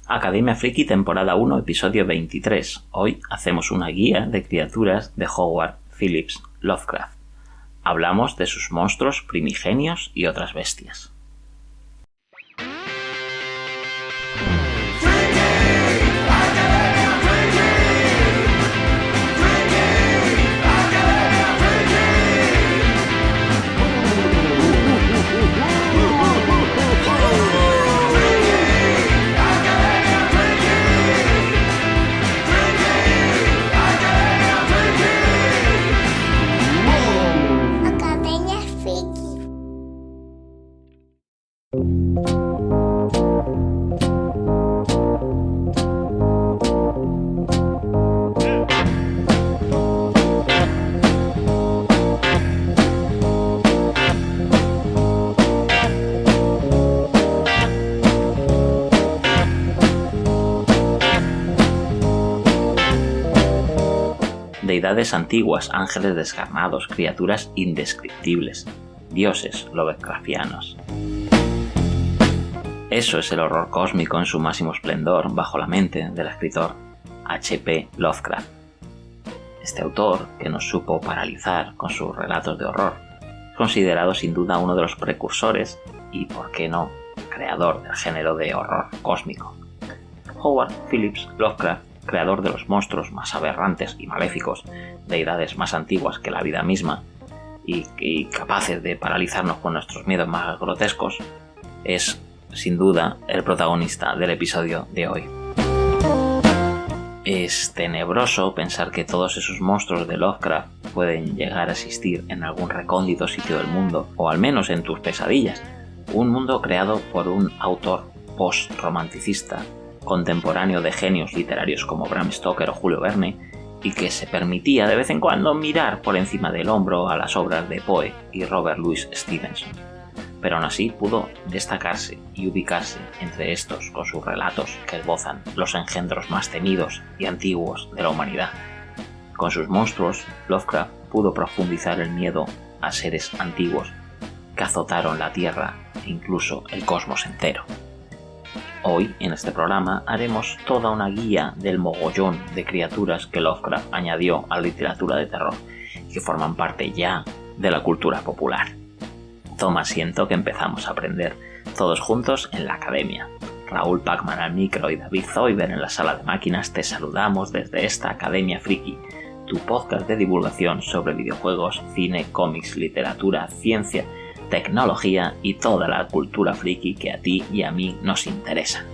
Academia Friki temporada 1, episodio 23. Hoy hacemos una guía de criaturas de Howard Phillips Lovecraft. Hablamos de sus monstruos primigenios y otras bestias. Deidades antiguas, ángeles descarnados, criaturas indescriptibles, dioses lovecraftianos. Eso es el horror cósmico en su máximo esplendor bajo la mente del escritor H.P. Lovecraft. Este autor, que nos supo paralizar con sus relatos de horror, es considerado sin duda uno de los precursores y, por qué no, creador del género de horror cósmico. Howard Phillips Lovecraft, creador de los monstruos más aberrantes y maléficos, deidades más antiguas que la vida misma y capaces de paralizarnos con nuestros miedos más grotescos, es sin duda el protagonista del episodio de hoy. Es tenebroso pensar que todos esos monstruos de Lovecraft pueden llegar a existir en algún recóndito sitio del mundo, o al menos en tus pesadillas. Un mundo creado por un autor post-romanticista, contemporáneo de genios literarios como Bram Stoker o Julio Verne, y que se permitía de vez en cuando mirar por encima del hombro a las obras de Poe y Robert Louis Stevenson. Pero aún así pudo destacarse y ubicarse entre estos con sus relatos que esbozan los engendros más temidos y antiguos de la humanidad. Con sus monstruos, Lovecraft pudo profundizar el miedo a seres antiguos que azotaron la Tierra e incluso el cosmos entero. Hoy, en este programa, haremos toda una guía del mogollón de criaturas que Lovecraft añadió a la literatura de terror y que forman parte ya de la cultura popular. Toma asiento que empezamos a aprender todos juntos en la academia. Raúl Pacman al micro y David Zoiber en la sala de máquinas te saludamos desde esta Academia Friki, tu podcast de divulgación sobre videojuegos, cine, cómics, literatura, ciencia, tecnología y toda la cultura friki que a ti y a mí nos interesa.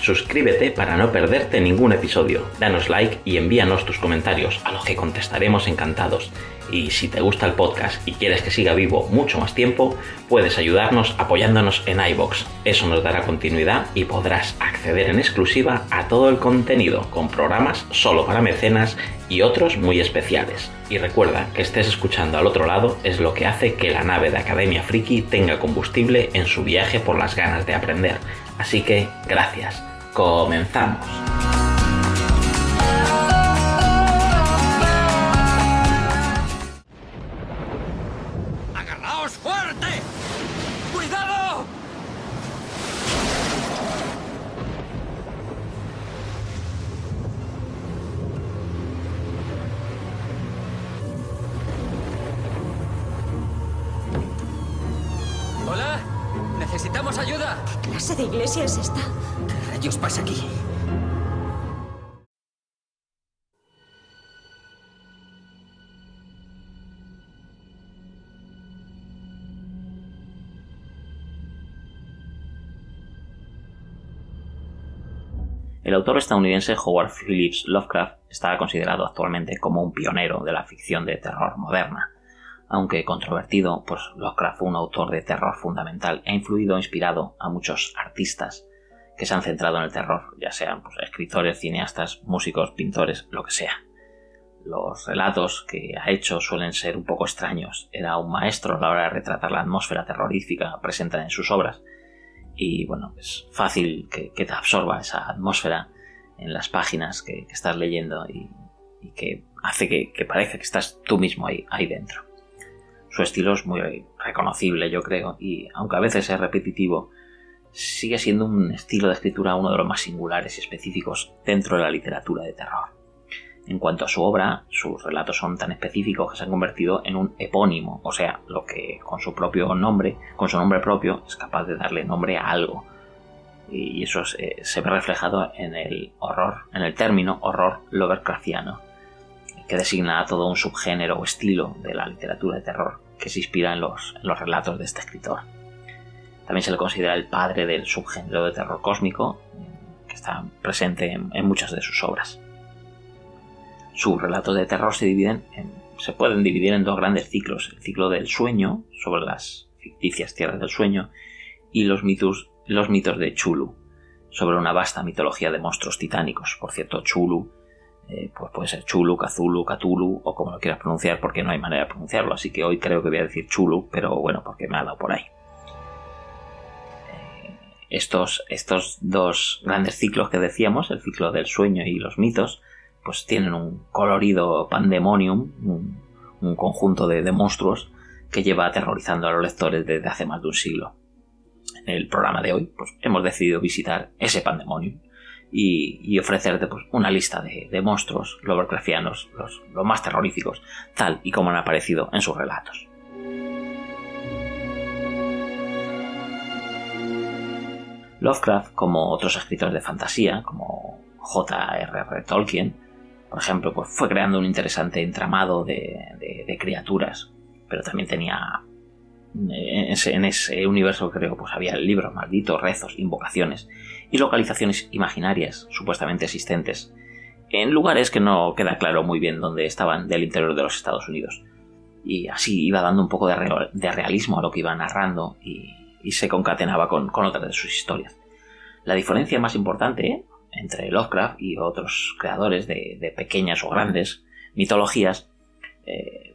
Suscríbete para no perderte ningún episodio, danos like y envíanos tus comentarios, a los que contestaremos encantados. Y si te gusta el podcast y quieres que siga vivo mucho más tiempo, puedes ayudarnos apoyándonos en iVoox. Eso nos dará continuidad y podrás acceder en exclusiva a todo el contenido, con programas solo para mecenas y otros muy especiales. Y recuerda que estés escuchando al otro lado es lo que hace que la nave de Academia Friki tenga combustible en su viaje por las ganas de aprender. Así que, gracias. ¡Comenzamos! ¡Agarraos fuerte! ¡Cuidado! ¿Hola? ¿Necesitamos ayuda? ¿Qué clase de iglesia es esta? ¿Qué rayos pasa aquí? El El autor estadounidense Howard Phillips Lovecraft está considerado actualmente como un pionero de la ficción de terror moderna. Aunque controvertido, pues Lovecraft fue un autor de terror fundamental e ha influido e inspirado a muchos artistas que se han centrado en el terror, ya sean pues, escritores, cineastas, músicos, pintores, lo que sea. Los relatos que ha hecho suelen ser un poco extraños. Era un maestro a la hora de retratar la atmósfera terrorífica presente en sus obras. Y bueno, es fácil que te absorba esa atmósfera en las páginas que estás leyendo y que hace que parezca que estás tú mismo ahí dentro. Su estilo es muy reconocible, yo creo, y aunque a veces es repetitivo, sigue siendo un estilo de escritura uno de los más singulares y específicos dentro de la literatura de terror. En cuanto a su obra, sus relatos son tan específicos que se han convertido en un epónimo, o sea, lo que con su nombre propio, es capaz de darle nombre a algo. Y eso se ve reflejado en el término horror Lovecraftiano, que designa a todo un subgénero o estilo de la literatura de terror que se inspira en los relatos de este escritor. También se le considera el padre del subgénero de terror cósmico, que está presente en muchas de sus obras. Sus relatos de terror se pueden dividir en dos grandes ciclos: el ciclo del sueño, sobre las ficticias tierras del sueño, y los mitos de Chulu, sobre una vasta mitología de monstruos titánicos. Por cierto, Chulu pues puede ser Chulu, Cthulhu, Cthulhu, o como lo quieras pronunciar, porque no hay manera de pronunciarlo, así que hoy creo que voy a decir Chulu, pero bueno, porque me ha dado por ahí. Estos dos grandes ciclos que decíamos, el ciclo del sueño y los mitos, pues tienen un colorido pandemonium, un conjunto de monstruos que lleva aterrorizando a los lectores desde hace más de un siglo. En el programa de hoy pues hemos decidido visitar ese pandemonium y ofrecerte pues una lista de monstruos Lovecraftianos, los más terroríficos, tal y como han aparecido en sus relatos. Lovecraft, como otros escritores de fantasía, como J.R.R. Tolkien, por ejemplo, pues fue creando un interesante entramado de criaturas, pero también tenía en ese universo, creo, pues había libros malditos, rezos, invocaciones y localizaciones imaginarias supuestamente existentes en lugares que no queda claro muy bien dónde estaban del interior de los Estados Unidos. Y así iba dando un poco de realismo a lo que iba narrando y se concatenaba con otras de sus historias. La diferencia más importante entre Lovecraft y otros creadores de pequeñas o grandes mitologías,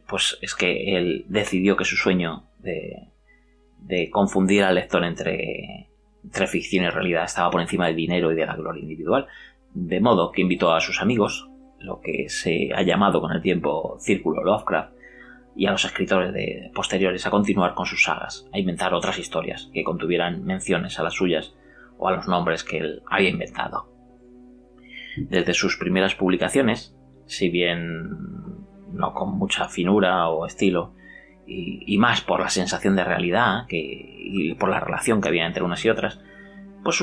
pues es que él decidió que su sueño de confundir al lector entre ficción y realidad estaba por encima del dinero y de la gloria individual, de modo que invitó a sus amigos, lo que se ha llamado con el tiempo Círculo Lovecraft, y a los escritores posteriores a continuar con sus sagas, a inventar otras historias que contuvieran menciones a las suyas o a los nombres que él había inventado. Desde sus primeras publicaciones, si bien no con mucha finura o estilo, y más por la sensación de realidad y por la relación que había entre unas y otras, pues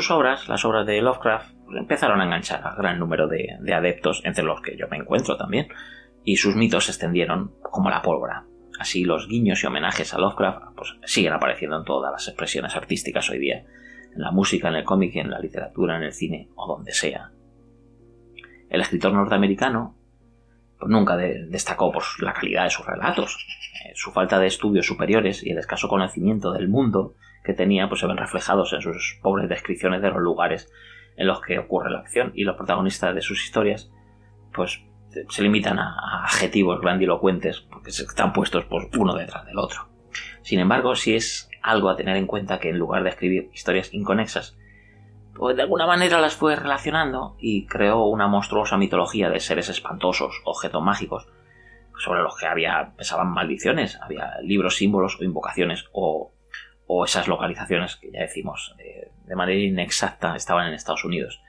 las obras de Lovecraft empezaron a enganchar a gran número de adeptos, entre los que yo me encuentro también, y sus mitos se extendieron como la pólvora. Así los guiños y homenajes a Lovecraft pues siguen apareciendo en todas las expresiones artísticas hoy día, en la música, en el cómic, en la literatura, en el cine o donde sea. El escritor norteamericano pues nunca destacó por la calidad de sus relatos. Su falta de estudios superiores y el escaso conocimiento del mundo que tenía pues se ven reflejados en sus pobres descripciones de los lugares en los que ocurre la acción, y los protagonistas de sus historias pues se limitan a adjetivos grandilocuentes porque están puestos pues, uno detrás del otro. Sin embargo, sí es algo a tener en cuenta que en lugar de escribir historias inconexas, pues de alguna manera las fue relacionando y creó una monstruosa mitología de seres espantosos, objetos mágicos, sobre los que pesaban maldiciones, había libros, símbolos o invocaciones, o esas localizaciones que ya decimos de manera inexacta estaban en Estados Unidos.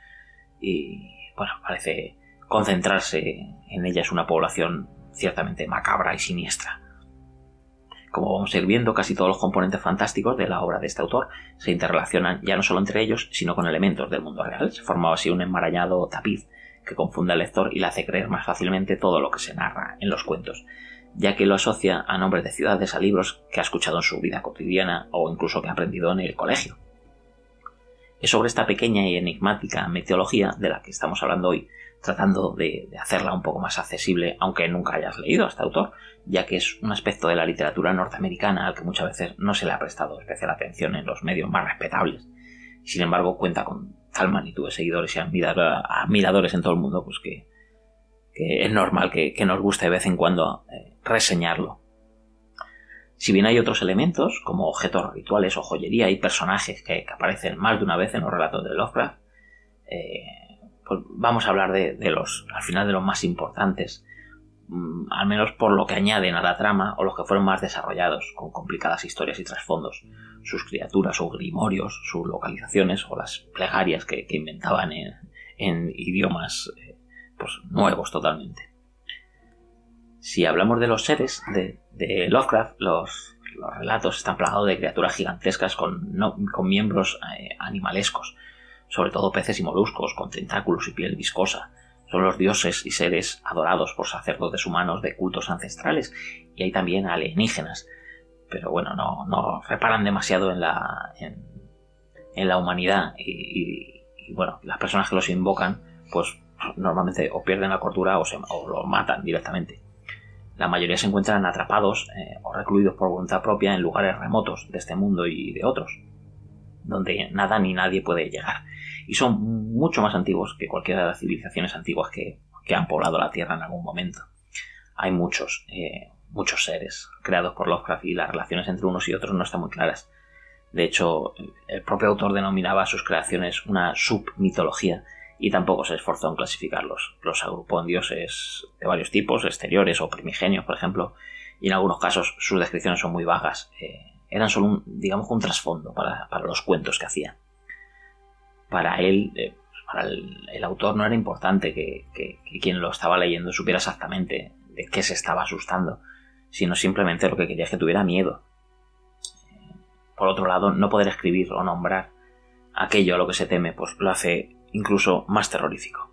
Y bueno, parece concentrarse en ellas una población ciertamente macabra y siniestra. Como vamos a ir viendo, casi todos los componentes fantásticos de la obra de este autor se interrelacionan ya no solo entre ellos, sino con elementos del mundo real. Se formaba así un enmarañado tapiz que confunde al lector y le hace creer más fácilmente todo lo que se narra en los cuentos, ya que lo asocia a nombres de ciudades, a libros que ha escuchado en su vida cotidiana o incluso que ha aprendido en el colegio. Es sobre esta pequeña y enigmática mitología de la que estamos hablando hoy, tratando de hacerla un poco más accesible, aunque nunca hayas leído a este autor, ya que es un aspecto de la literatura norteamericana al que muchas veces no se le ha prestado especial atención en los medios más respetables. Sin embargo, cuenta con tal magnitud de seguidores y admiradores en todo el mundo, pues que es normal que nos guste de vez en cuando reseñarlo. Si bien hay otros elementos, como objetos rituales o joyería y personajes que aparecen más de una vez en los relatos de Lovecraft, pues vamos a hablar al final de los más importantes, al menos por lo que añaden a la trama o los que fueron más desarrollados, con complicadas historias y trasfondos, sus criaturas o grimorios, sus localizaciones o las plegarias que inventaban en idiomas pues nuevos totalmente. Si hablamos de los seres de Lovecraft, los relatos están plagados de criaturas gigantescas con miembros animalescos, sobre todo peces y moluscos, con tentáculos y piel viscosa. Son los dioses y seres adorados por sacerdotes humanos de cultos ancestrales, y hay también alienígenas, pero bueno, no reparan demasiado en la humanidad y bueno, las personas que los invocan pues normalmente o pierden la cordura o los matan directamente. La mayoría se encuentran atrapados o recluidos por voluntad propia en lugares remotos de este mundo y de otros, donde nada ni nadie puede llegar, y son mucho más antiguos que cualquiera de las civilizaciones antiguas que han poblado la Tierra en algún momento. Hay muchos seres creados por Lovecraft y las relaciones entre unos y otros no están muy claras. De hecho, el propio autor denominaba a sus creaciones una submitología y tampoco se esforzó en clasificarlos. Los agrupó en dioses de varios tipos, exteriores o primigenios, por ejemplo, y en algunos casos sus descripciones son muy vagas. Eran solo un trasfondo para los cuentos que hacía. Para él, para el autor no era importante que quien lo estaba leyendo supiera exactamente de qué se estaba asustando, sino simplemente lo que quería es que tuviera miedo. Por otro lado, no poder escribir o nombrar aquello a lo que se teme, pues lo hace incluso más terrorífico.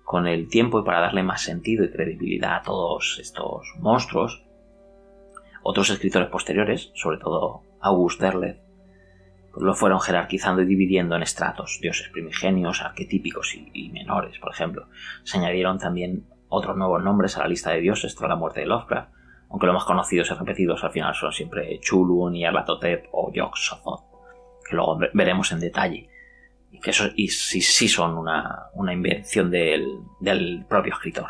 Con el tiempo, y para darle más sentido y credibilidad a todos estos monstruos, otros escritores posteriores, sobre todo August Derleth, pues lo fueron jerarquizando y dividiendo en estratos, dioses primigenios, arquetípicos y menores, por ejemplo. Se añadieron también otros nuevos nombres a la lista de dioses tras la muerte de Lovecraft, aunque los más conocidos y repetidos al final son siempre Chulu, Nyarlathotep o Yog-Sothoth, que luego veremos en detalle, y que eso sí son una invención del propio escritor.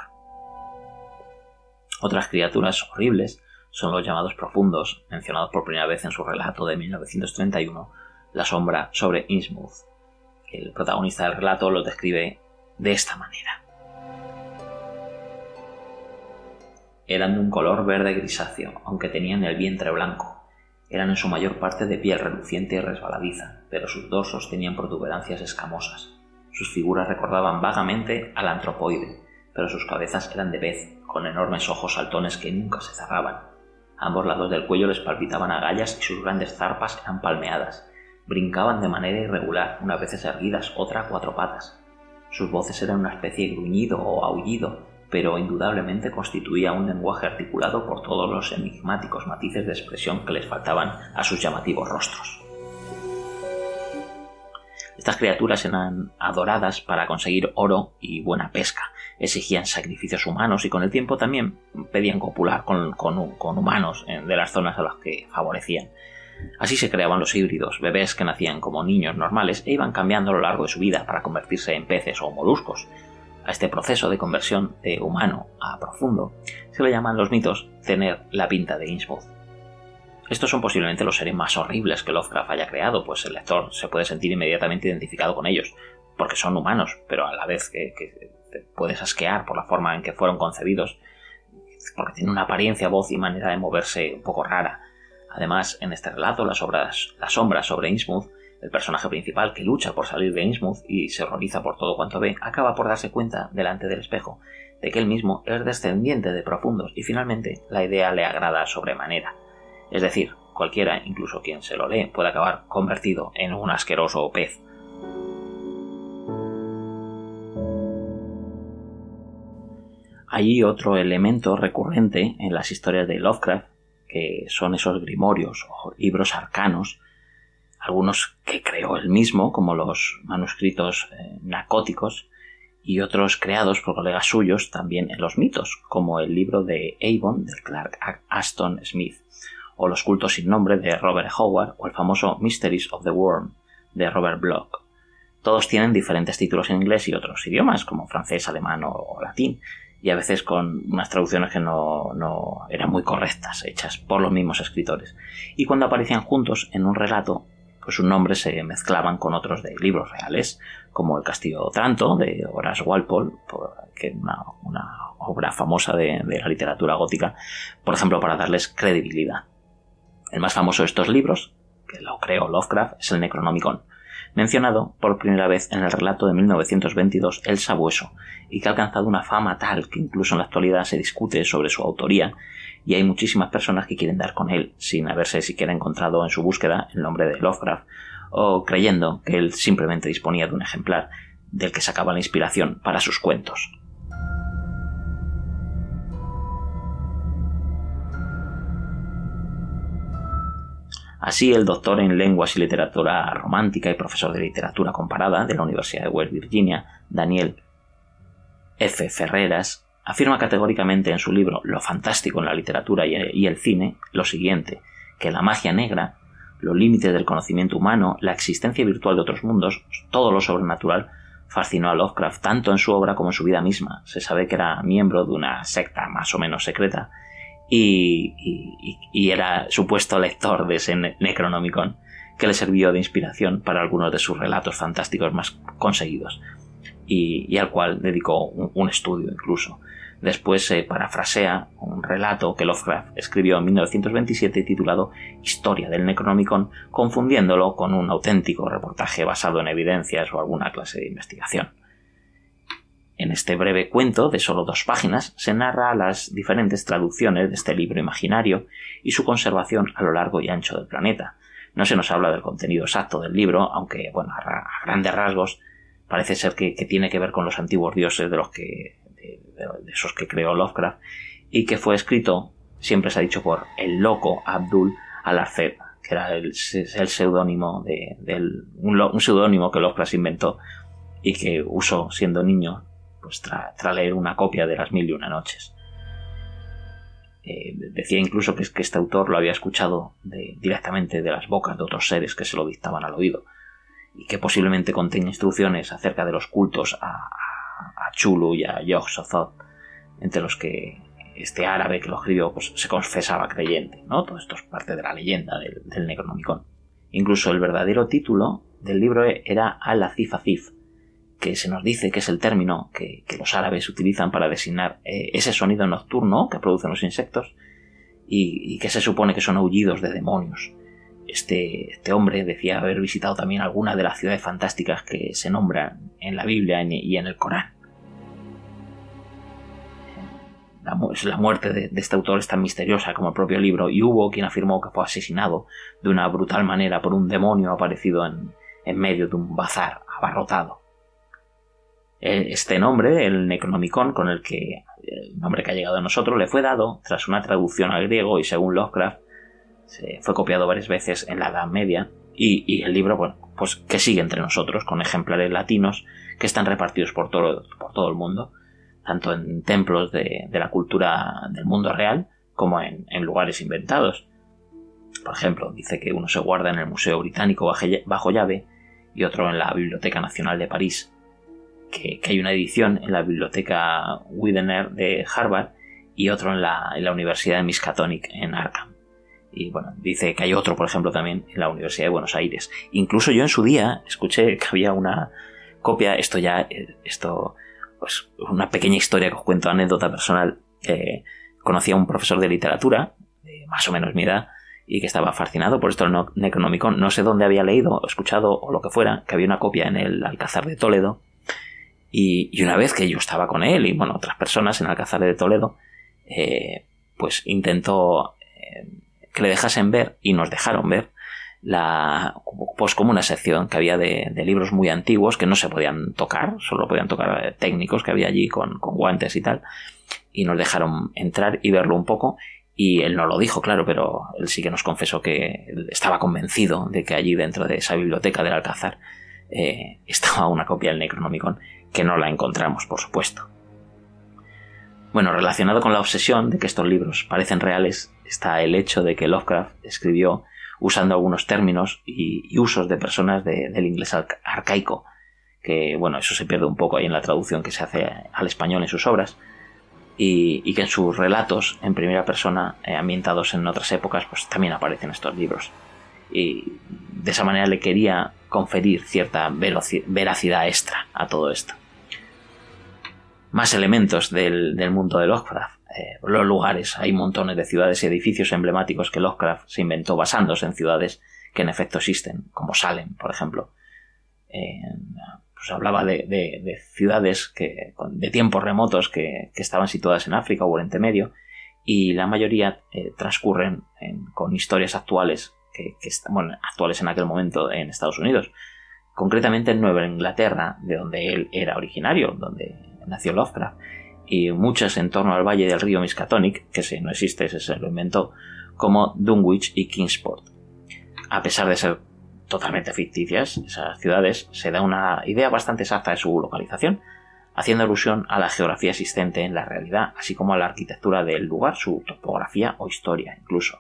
Otras criaturas horribles son los llamados profundos, mencionados por primera vez en su relato de 1931, La sombra sobre Innsmouth. El protagonista del relato lo describe de esta manera. Eran de un color verde grisáceo, aunque tenían el vientre blanco. Eran en su mayor parte de piel reluciente y resbaladiza, pero sus dorsos tenían protuberancias escamosas. Sus figuras recordaban vagamente al antropoide, pero sus cabezas eran de pez, con enormes ojos saltones que nunca se cerraban. A ambos lados del cuello les palpitaban agallas y sus grandes zarpas eran palmeadas. Brincaban de manera irregular, unas veces erguidas, otra a cuatro patas. Sus voces eran una especie de gruñido o aullido, pero indudablemente constituía un lenguaje articulado por todos los enigmáticos matices de expresión que les faltaban a sus llamativos rostros. Estas criaturas eran adoradas para conseguir oro y buena pesca, exigían sacrificios humanos y con el tiempo también pedían copular con humanos de las zonas a las que favorecían. Así se creaban los híbridos, bebés que nacían como niños normales e iban cambiando a lo largo de su vida para convertirse en peces o moluscos. A este proceso de conversión de humano a profundo se le llaman los mitos tener la pinta de Innsmouth. Estos son posiblemente los seres más horribles que Lovecraft haya creado, pues el lector se puede sentir inmediatamente identificado con ellos, porque son humanos, pero a la vez que te puedes asquear por la forma en que fueron concebidos, porque tienen una apariencia, voz y manera de moverse un poco rara. Además, en este relato, La sombra sobre Innsmouth, el personaje principal que lucha por salir de Innsmouth y se horroriza por todo cuanto ve, acaba por darse cuenta, delante del espejo, de que él mismo es descendiente de profundos y finalmente la idea le agrada sobremanera. Es decir, cualquiera, incluso quien se lo lee, puede acabar convertido en un asqueroso pez. Hay otro elemento recurrente en las historias de Lovecraft, que son esos grimorios o libros arcanos, algunos que creó él mismo, como los manuscritos nacóticos, y otros creados por colegas suyos también en los mitos, como el libro de Avon de Clark Aston Smith, o Los cultos sin nombre de Robert Howard, o el famoso Mysteries of the Worm de Robert Bloch. Todos tienen diferentes títulos en inglés y otros idiomas, como francés, alemán o latín, y a veces con unas traducciones que no eran muy correctas, hechas por los mismos escritores. Y cuando aparecían juntos en un relato, pues sus nombres se mezclaban con otros de libros reales, como El castillo de Otranto, de Horace Walpole, que es una obra famosa de la literatura gótica, por ejemplo, para darles credibilidad. El más famoso de estos libros, que lo creó Lovecraft, es el Necronomicon, mencionado por primera vez en el relato de 1922 El Sabueso, y que ha alcanzado una fama tal que incluso en la actualidad se discute sobre su autoría, y hay muchísimas personas que quieren dar con él, sin haberse siquiera encontrado en su búsqueda el nombre de Lovecraft, o creyendo que él simplemente disponía de un ejemplar del que sacaba la inspiración para sus cuentos. Así, el doctor en lenguas y literatura romántica y profesor de literatura comparada de la Universidad de West Virginia, Daniel F. Ferreras, afirma categóricamente en su libro Lo fantástico en la literatura y el cine lo siguiente, que la magia negra, los límites del conocimiento humano, la existencia virtual de otros mundos, todo lo sobrenatural, fascinó a Lovecraft tanto en su obra como en su vida misma. Se sabe que era miembro de una secta más o menos secreta y era supuesto lector de ese Necronomicon, que le sirvió de inspiración para algunos de sus relatos fantásticos más conseguidos, y al cual dedicó un estudio incluso. Después se parafrasea un relato que Lovecraft escribió en 1927 titulado Historia del Necronomicon, confundiéndolo con un auténtico reportaje basado en evidencias o alguna clase de investigación. En este breve cuento de solo 2 páginas se narra las diferentes traducciones de este libro imaginario y su conservación a lo largo y ancho del planeta. No se nos habla del contenido exacto del libro, aunque a grandes rasgos parece ser que tiene que ver con los antiguos dioses de esos que creó Lovecraft, y que fue escrito, siempre se ha dicho, por el loco Abdul al-Arzeb, que era el seudónimo un seudónimo que Lovecraft inventó y que usó siendo niño, pues tras leer una copia de Las Mil y una Noches. Decía incluso que este autor lo había escuchado directamente de las bocas de otros seres que se lo dictaban al oído, y que posiblemente contenía instrucciones acerca de los cultos a Chulu y a Yog-Sothoth, entre los que este árabe que lo escribió pues se confesaba creyente, ¿no? Todo esto es parte de la leyenda del Necronomicon. Incluso el verdadero título del libro era Al-Azif-Azif, que se nos dice que es el término que los árabes utilizan para designar ese sonido nocturno que producen los insectos y que se supone que son aullidos de demonios. Este hombre decía haber visitado también algunas de las ciudades fantásticas que se nombran en la Biblia y en el Corán. La muerte de este autor es tan misteriosa como el propio libro, y hubo quien afirmó que fue asesinado de una brutal manera por un demonio aparecido en medio de un bazar abarrotado. Este nombre, el Necronomicon, el nombre que ha llegado a nosotros, le fue dado tras una traducción al griego, y según Lovecraft fue copiado varias veces en la Edad Media, y el libro, pues que sigue entre nosotros, con ejemplares latinos que están repartidos por todo el mundo, tanto en templos de la cultura del mundo real como en lugares inventados. Por ejemplo, dice que uno se guarda en el Museo Británico bajo llave y otro en la Biblioteca Nacional de París, que hay una edición en la Biblioteca Widener de Harvard y otro en la Universidad de Miskatonic en Arkham. Y dice que hay otro, por ejemplo, también en la Universidad de Buenos Aires. Incluso yo en su día escuché que había una copia, pues una pequeña historia que os cuento, anécdota personal. Conocí a un profesor de literatura, de más o menos mi edad, y que estaba fascinado por esto del Necronomicon. No sé dónde había leído o escuchado o lo que fuera, que había una copia en el Alcázar de Toledo. Y una vez que yo estaba con él y otras personas en el Alcázar de Toledo, pues intentó que le dejasen ver, y nos dejaron ver, pues como una sección que había de libros muy antiguos que no se podían tocar, solo podían tocar técnicos que había allí con guantes y tal, y nos dejaron entrar y verlo un poco, Y él no lo dijo, claro, pero él sí que nos confesó que él estaba convencido de que allí dentro de esa biblioteca del Alcázar estaba una copia del Necronomicon, que no la encontramos, por supuesto. Bueno, relacionado con la obsesión de que estos libros parecen reales, está el hecho de que Lovecraft escribió usando algunos términos y usos de personas del inglés arcaico, que bueno, eso se pierde un poco ahí en la traducción que se hace al español en sus obras, y que en sus relatos en primera persona, ambientados en otras épocas, pues también aparecen estos libros. Y de esa manera le quería conferir cierta veracidad extra a todo esto. Más elementos del mundo de Lovecraft. Los lugares. Hay montones de ciudades y edificios emblemáticos que Lovecraft se inventó basándose en ciudades que en efecto existen, como Salem, por ejemplo. Pues hablaba de ciudades de tiempos remotos que estaban situadas en África o Oriente Medio, y la mayoría transcurren con historias actuales actuales en aquel momento en Estados Unidos, concretamente en Nueva Inglaterra, de donde él era originario, donde nació Lovecraft, y muchas en torno al valle del río Miskatonic, que si no existe, ese se lo inventó, como Dunwich y Kingsport. A pesar de ser totalmente ficticias, esas ciudades, se da una idea bastante exacta de su localización, haciendo alusión a la geografía existente en la realidad, así como a la arquitectura del lugar, su topografía o historia incluso.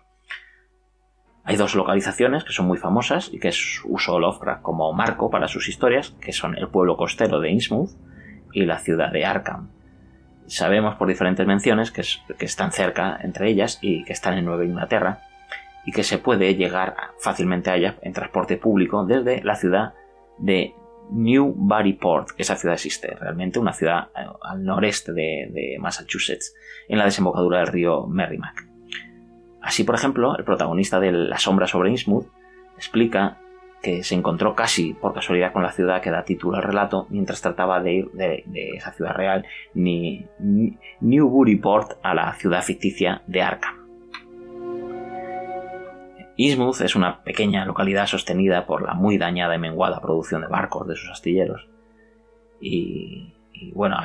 Hay dos localizaciones que son muy famosas y que usó Lovecraft como marco para sus historias, que son el pueblo costero de Innsmouth y la ciudad de Arkham. Sabemos por diferentes menciones que están cerca entre ellas y que están en Nueva Inglaterra, y que se puede llegar fácilmente a ellas en transporte público desde la ciudad de Newburyport. Esa ciudad existe realmente, una ciudad al noreste de Massachusetts, en la desembocadura del río Merrimack. Así, por ejemplo, el protagonista de La sombra sobre Innsmouth explica que se encontró casi por casualidad con la ciudad que da título al relato mientras trataba de ir de esa ciudad real, Newburyport, a la ciudad ficticia de Arkham. Innsmouth es una pequeña localidad sostenida por la muy dañada y menguada producción de barcos de sus astilleros. Y bueno,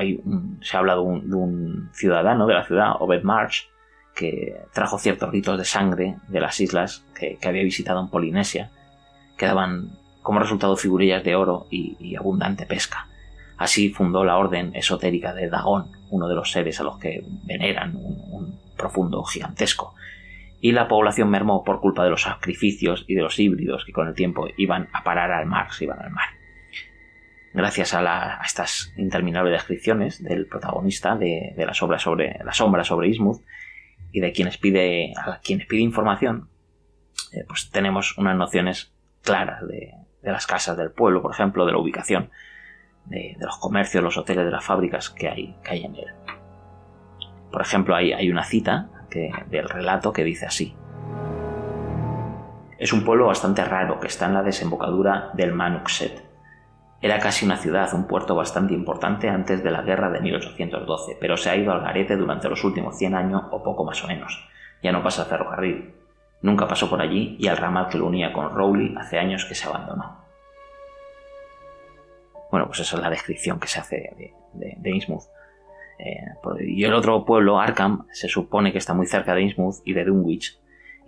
se habla de un ciudadano de la ciudad, Obed Marsh, que trajo ciertos ritos de sangre de las islas que había visitado en Polinesia, que daban como resultado figurillas de oro y abundante pesca. Así fundó la orden esotérica de Dagon, uno de los seres a los que veneran, un profundo gigantesco. Y la población mermó por culpa de los sacrificios y de los híbridos que con el tiempo iban a parar al mar, se iban al mar. Gracias a estas interminables descripciones del protagonista de La sombra sobre Innsmouth y de quienes pide información, pues tenemos unas nociones claras de las casas del pueblo, por ejemplo, de la ubicación, de los comercios, los hoteles, de las fábricas que hay en él. Por ejemplo, hay una cita del relato que dice así: es un pueblo bastante raro que está en la desembocadura del Manuxet. Era casi una ciudad, un puerto bastante importante antes de la guerra de 1812, pero se ha ido al garete durante los últimos 100 años o poco más o menos. Ya no pasa el ferrocarril. Nunca pasó por allí, y el ramal que lo unía con Rowley hace años que se abandonó. Bueno, pues esa es la descripción que se hace de Innsmouth. Y el otro pueblo, Arkham, se supone que está muy cerca de Innsmouth y de Dunwich,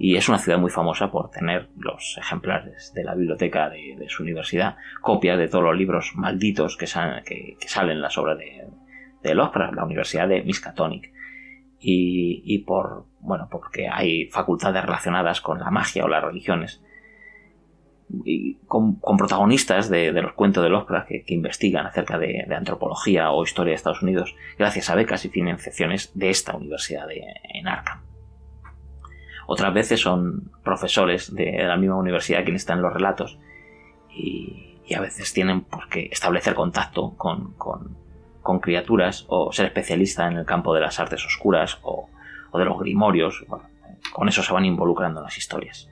y es una ciudad muy famosa por tener los ejemplares de la biblioteca de su universidad, copias de todos los libros malditos que salen en las obras de Lovecraft, la Universidad de Miskatonic, y porque hay facultades relacionadas con la magia o las religiones, y con protagonistas de los cuentos de Lovecraft que investigan acerca de antropología o historia de Estados Unidos, gracias a becas y financiaciones de esta universidad en Arkham. Otras veces son profesores de la misma universidad quienes están en los relatos, y a veces tienen que establecer contacto con criaturas o ser especialista en el campo de las artes oscuras o de los grimorios. Bueno, con eso se van involucrando en las historias.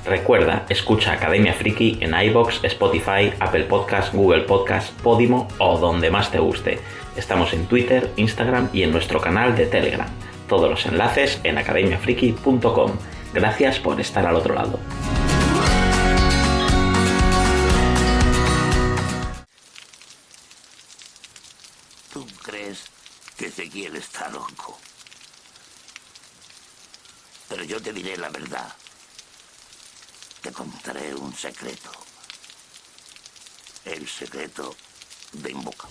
Recuerda, escucha Academia Friki en iVoox, Spotify, Apple Podcast, Google Podcast, Podimo o donde más te guste. Estamos en Twitter, Instagram y en nuestro canal de Telegram. Todos los enlaces en academiafriki.com. Gracias por estar al otro lado. Ezequiel está loco. Pero yo te diré la verdad. Te contaré un secreto. El secreto de Invoca.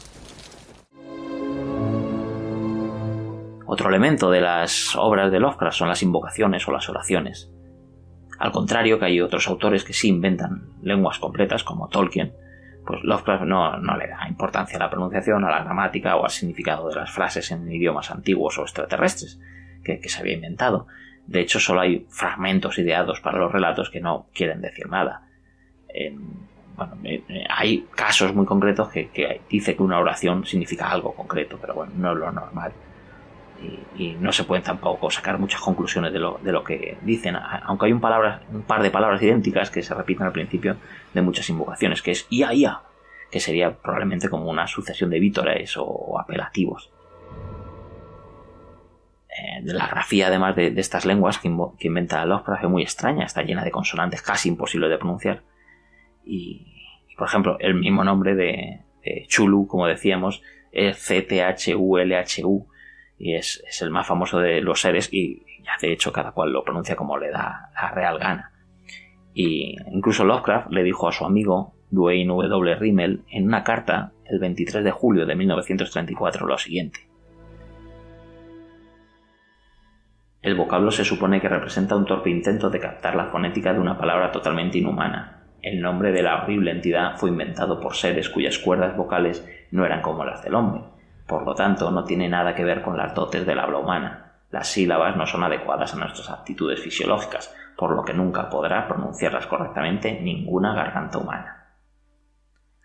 Otro elemento de las obras de Lovecraft son las invocaciones o las oraciones. Al contrario que hay otros autores que sí inventan lenguas completas, como Tolkien, pues Lovecraft no le da importancia a la pronunciación, a la gramática o al significado de las frases en idiomas antiguos o extraterrestres que se había inventado. De hecho, solo hay fragmentos ideados para los relatos que no quieren decir nada. Hay casos muy concretos que dice que una oración significa algo concreto, pero bueno, no es lo normal. Y no se pueden tampoco sacar muchas conclusiones de lo que dicen, aunque hay un par de palabras idénticas que se repiten al principio de muchas invocaciones, que es ia ia, que sería probablemente como una sucesión de vítores o apelativos. La grafía, además de estas lenguas que inventa Lovecraft, es muy extraña, está llena de consonantes casi imposibles de pronunciar. Y por ejemplo, el mismo nombre de Chulu, como decíamos, es CTHULHU, y es el más famoso de los seres, y ya de hecho cada cual lo pronuncia como le da la real gana. Y incluso Lovecraft le dijo a su amigo Duane W. Rimmel en una carta el 23 de julio de 1934 lo siguiente: el vocablo se supone que representa un torpe intento de captar la fonética de una palabra totalmente inhumana. El nombre de la horrible entidad fue inventado por seres cuyas cuerdas vocales no eran como las del hombre. Por lo tanto, no tiene nada que ver con las dotes del habla humana. Las sílabas no son adecuadas a nuestras aptitudes fisiológicas, por lo que nunca podrá pronunciarlas correctamente ninguna garganta humana.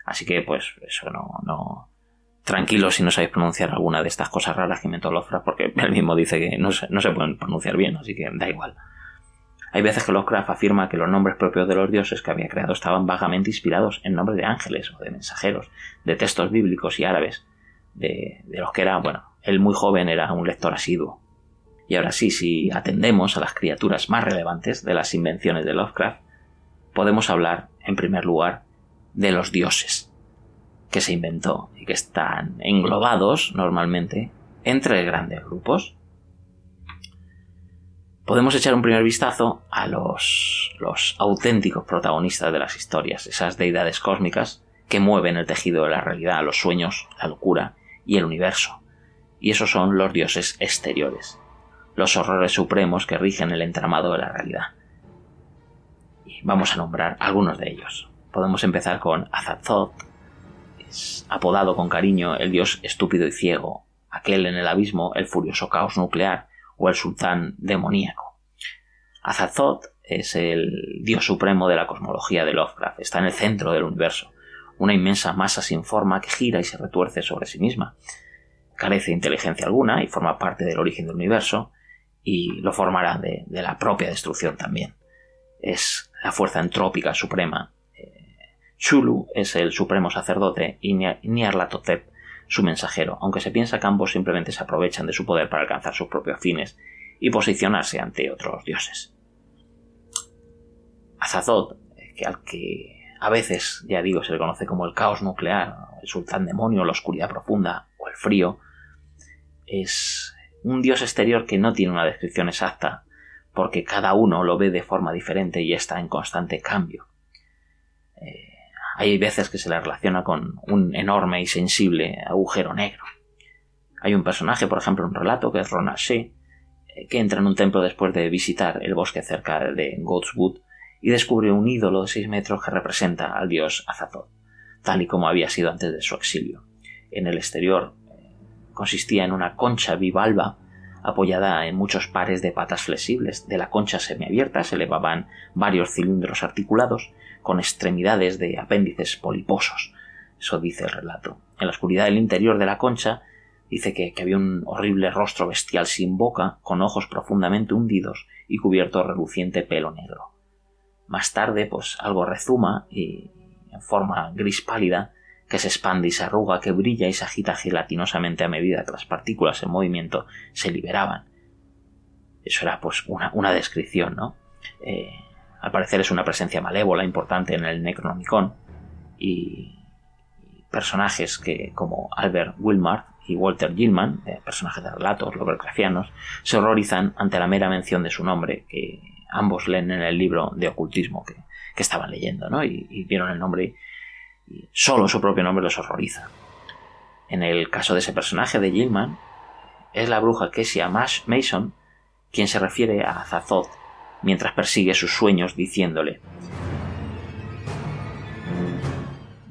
Así que, pues, eso no... Tranquilos si no sabéis pronunciar alguna de estas cosas raras que inventó Lovecraft, porque él mismo dice que no se pueden pronunciar bien, así que da igual. Hay veces que Lovecraft afirma que los nombres propios de los dioses que había creado estaban vagamente inspirados en nombres de ángeles o de mensajeros, de textos bíblicos y árabes, de los que era, él muy joven era un lector asiduo. Y ahora sí, si atendemos a las criaturas más relevantes de las invenciones de Lovecraft, podemos hablar, en primer lugar, de los dioses que se inventó y que están englobados normalmente en 3 grandes grupos. Podemos echar un primer vistazo a los auténticos protagonistas de las historias, esas deidades cósmicas que mueven el tejido de la realidad, los sueños, la locura y el universo. Y esos son los dioses exteriores, los horrores supremos que rigen el entramado de la realidad. Y vamos a nombrar algunos de ellos. Podemos empezar con Azathoth, es apodado con cariño el dios estúpido y ciego, aquel en el abismo, el furioso caos nuclear o el sultán demoníaco. Azathoth es el dios supremo de la cosmología de Lovecraft, está en el centro del universo, una inmensa masa sin forma que gira y se retuerce sobre sí misma. Carece de inteligencia alguna y forma parte del origen del universo, y lo formará de la propia destrucción también. Es la fuerza entrópica suprema. Chulu es el supremo sacerdote y Nyarlathotep su mensajero, aunque se piensa que ambos simplemente se aprovechan de su poder para alcanzar sus propios fines y posicionarse ante otros dioses. Azathoth, al que a veces, ya digo, se le conoce como el caos nuclear, el sultán demonio, la oscuridad profunda o el frío, es un dios exterior que no tiene una descripción exacta, porque cada uno lo ve de forma diferente y está en constante cambio. Hay veces que se le relaciona con un enorme y sensible agujero negro. Hay un personaje, por ejemplo, en un relato, que es Ronald Shea, que entra en un templo después de visitar el bosque cerca de Goatswood y descubre un ídolo de 6 metros que representa al dios Azathoth, tal y como había sido antes de su exilio. En el exterior consistía en una concha bivalva apoyada en muchos pares de patas flexibles. De la concha semiabierta se elevaban varios cilindros articulados con extremidades de apéndices poliposos. Eso dice el relato. En la oscuridad del interior de la concha dice que había un horrible rostro bestial sin boca, con ojos profundamente hundidos y cubierto de reluciente pelo negro. Más tarde, pues algo rezuma y en forma gris pálida, que se expande y se arruga, que brilla y se agita gelatinosamente a medida que las partículas en movimiento se liberaban. Eso era pues una descripción, ¿no? Al parecer es una presencia malévola importante en el Necronomicon, y personajes como Albert Wilmart y Walter Gilman, personajes de relatos lovecraftianos, se horrorizan ante la mera mención de su nombre, que ambos leen en el libro de ocultismo que estaban leyendo, ¿no? Y vieron el nombre y solo su propio nombre los horroriza. En el caso de ese personaje de Gilman, es la bruja Kesia Mason quien se refiere a Azathoth mientras persigue sus sueños diciéndole: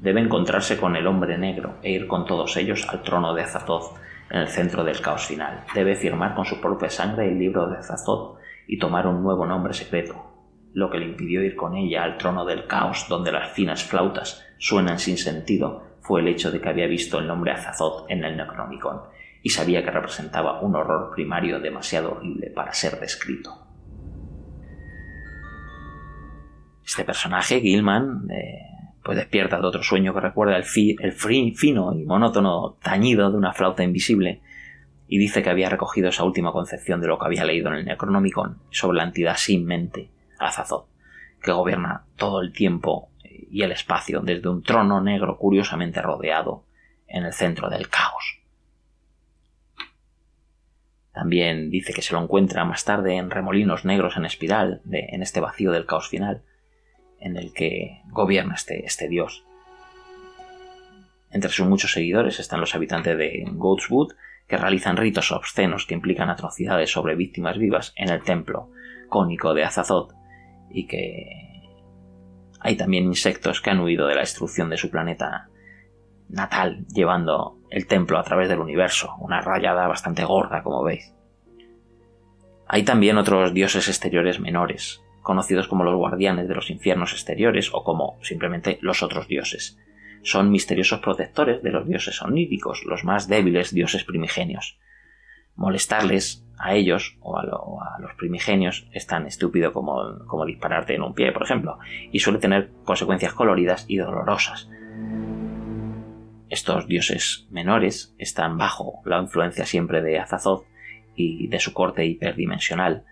debe encontrarse con el hombre negro e ir con todos ellos al trono de Azathoth en el centro del caos final. Debe firmar con su propia sangre el libro de Azathoth y tomar un nuevo nombre secreto. Lo que le impidió ir con ella al trono del caos, donde las finas flautas suenan sin sentido, fue el hecho de que había visto el nombre Azathoth en el Necronomicon y sabía que representaba un horror primario demasiado horrible para ser descrito. Este personaje, Gilman, pues despierta de otro sueño que recuerda el fino y monótono tañido de una flauta invisible y dice que había recogido esa última concepción de lo que había leído en el Necronomicon sobre la entidad sin mente, Azathoth, que gobierna todo el tiempo y el espacio desde un trono negro curiosamente rodeado en el centro del caos. También dice que se lo encuentra más tarde en remolinos negros en espiral, en este vacío del caos final, en el que gobierna este dios. Entre sus muchos seguidores están los habitantes de Goatswood, que realizan ritos obscenos que implican atrocidades sobre víctimas vivas en el templo cónico de Azathoth, y que hay también insectos que han huido de la destrucción de su planeta natal, llevando el templo a través del universo, una rayada bastante gorda, como veis. Hay también otros dioses exteriores menores, conocidos como los guardianes de los infiernos exteriores o como simplemente los otros dioses. Son misteriosos protectores de los dioses oníricos, los más débiles dioses primigenios. Molestarles a ellos o a los primigenios es tan estúpido como dispararte en un pie, por ejemplo, y suele tener consecuencias coloridas y dolorosas. Estos dioses menores están bajo la influencia siempre de Azathoth y de su corte hiperdimensional,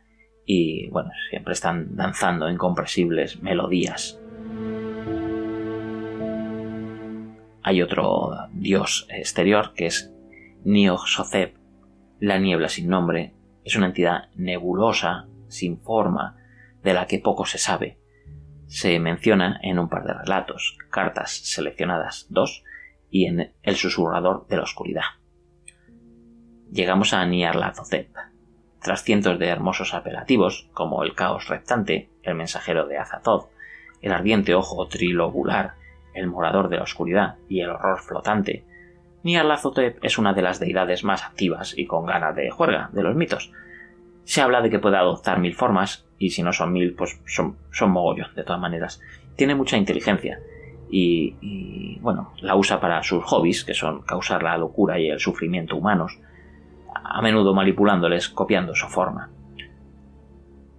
y bueno, siempre están danzando incomprensibles melodías. Hay otro dios exterior que es Niog-Sotep, la niebla sin nombre. Es una entidad nebulosa, sin forma, de la que poco se sabe. Se menciona en un par de relatos, cartas seleccionadas 2 y en El susurrador de la oscuridad. Llegamos a Nyarlathotep. Tras cientos de hermosos apelativos, como el caos reptante, el mensajero de Azathoth, el ardiente ojo trilobular, el morador de la oscuridad y el horror flotante, Nyarlathotep es una de las deidades más activas y con ganas de juerga de los mitos. Se habla de que puede adoptar 1000 formas, y si no son 1000, pues son mogollón, de todas maneras. Tiene mucha inteligencia y bueno, la usa para sus hobbies, que son causar la locura y el sufrimiento humanos, a menudo manipulándoles, copiando su forma.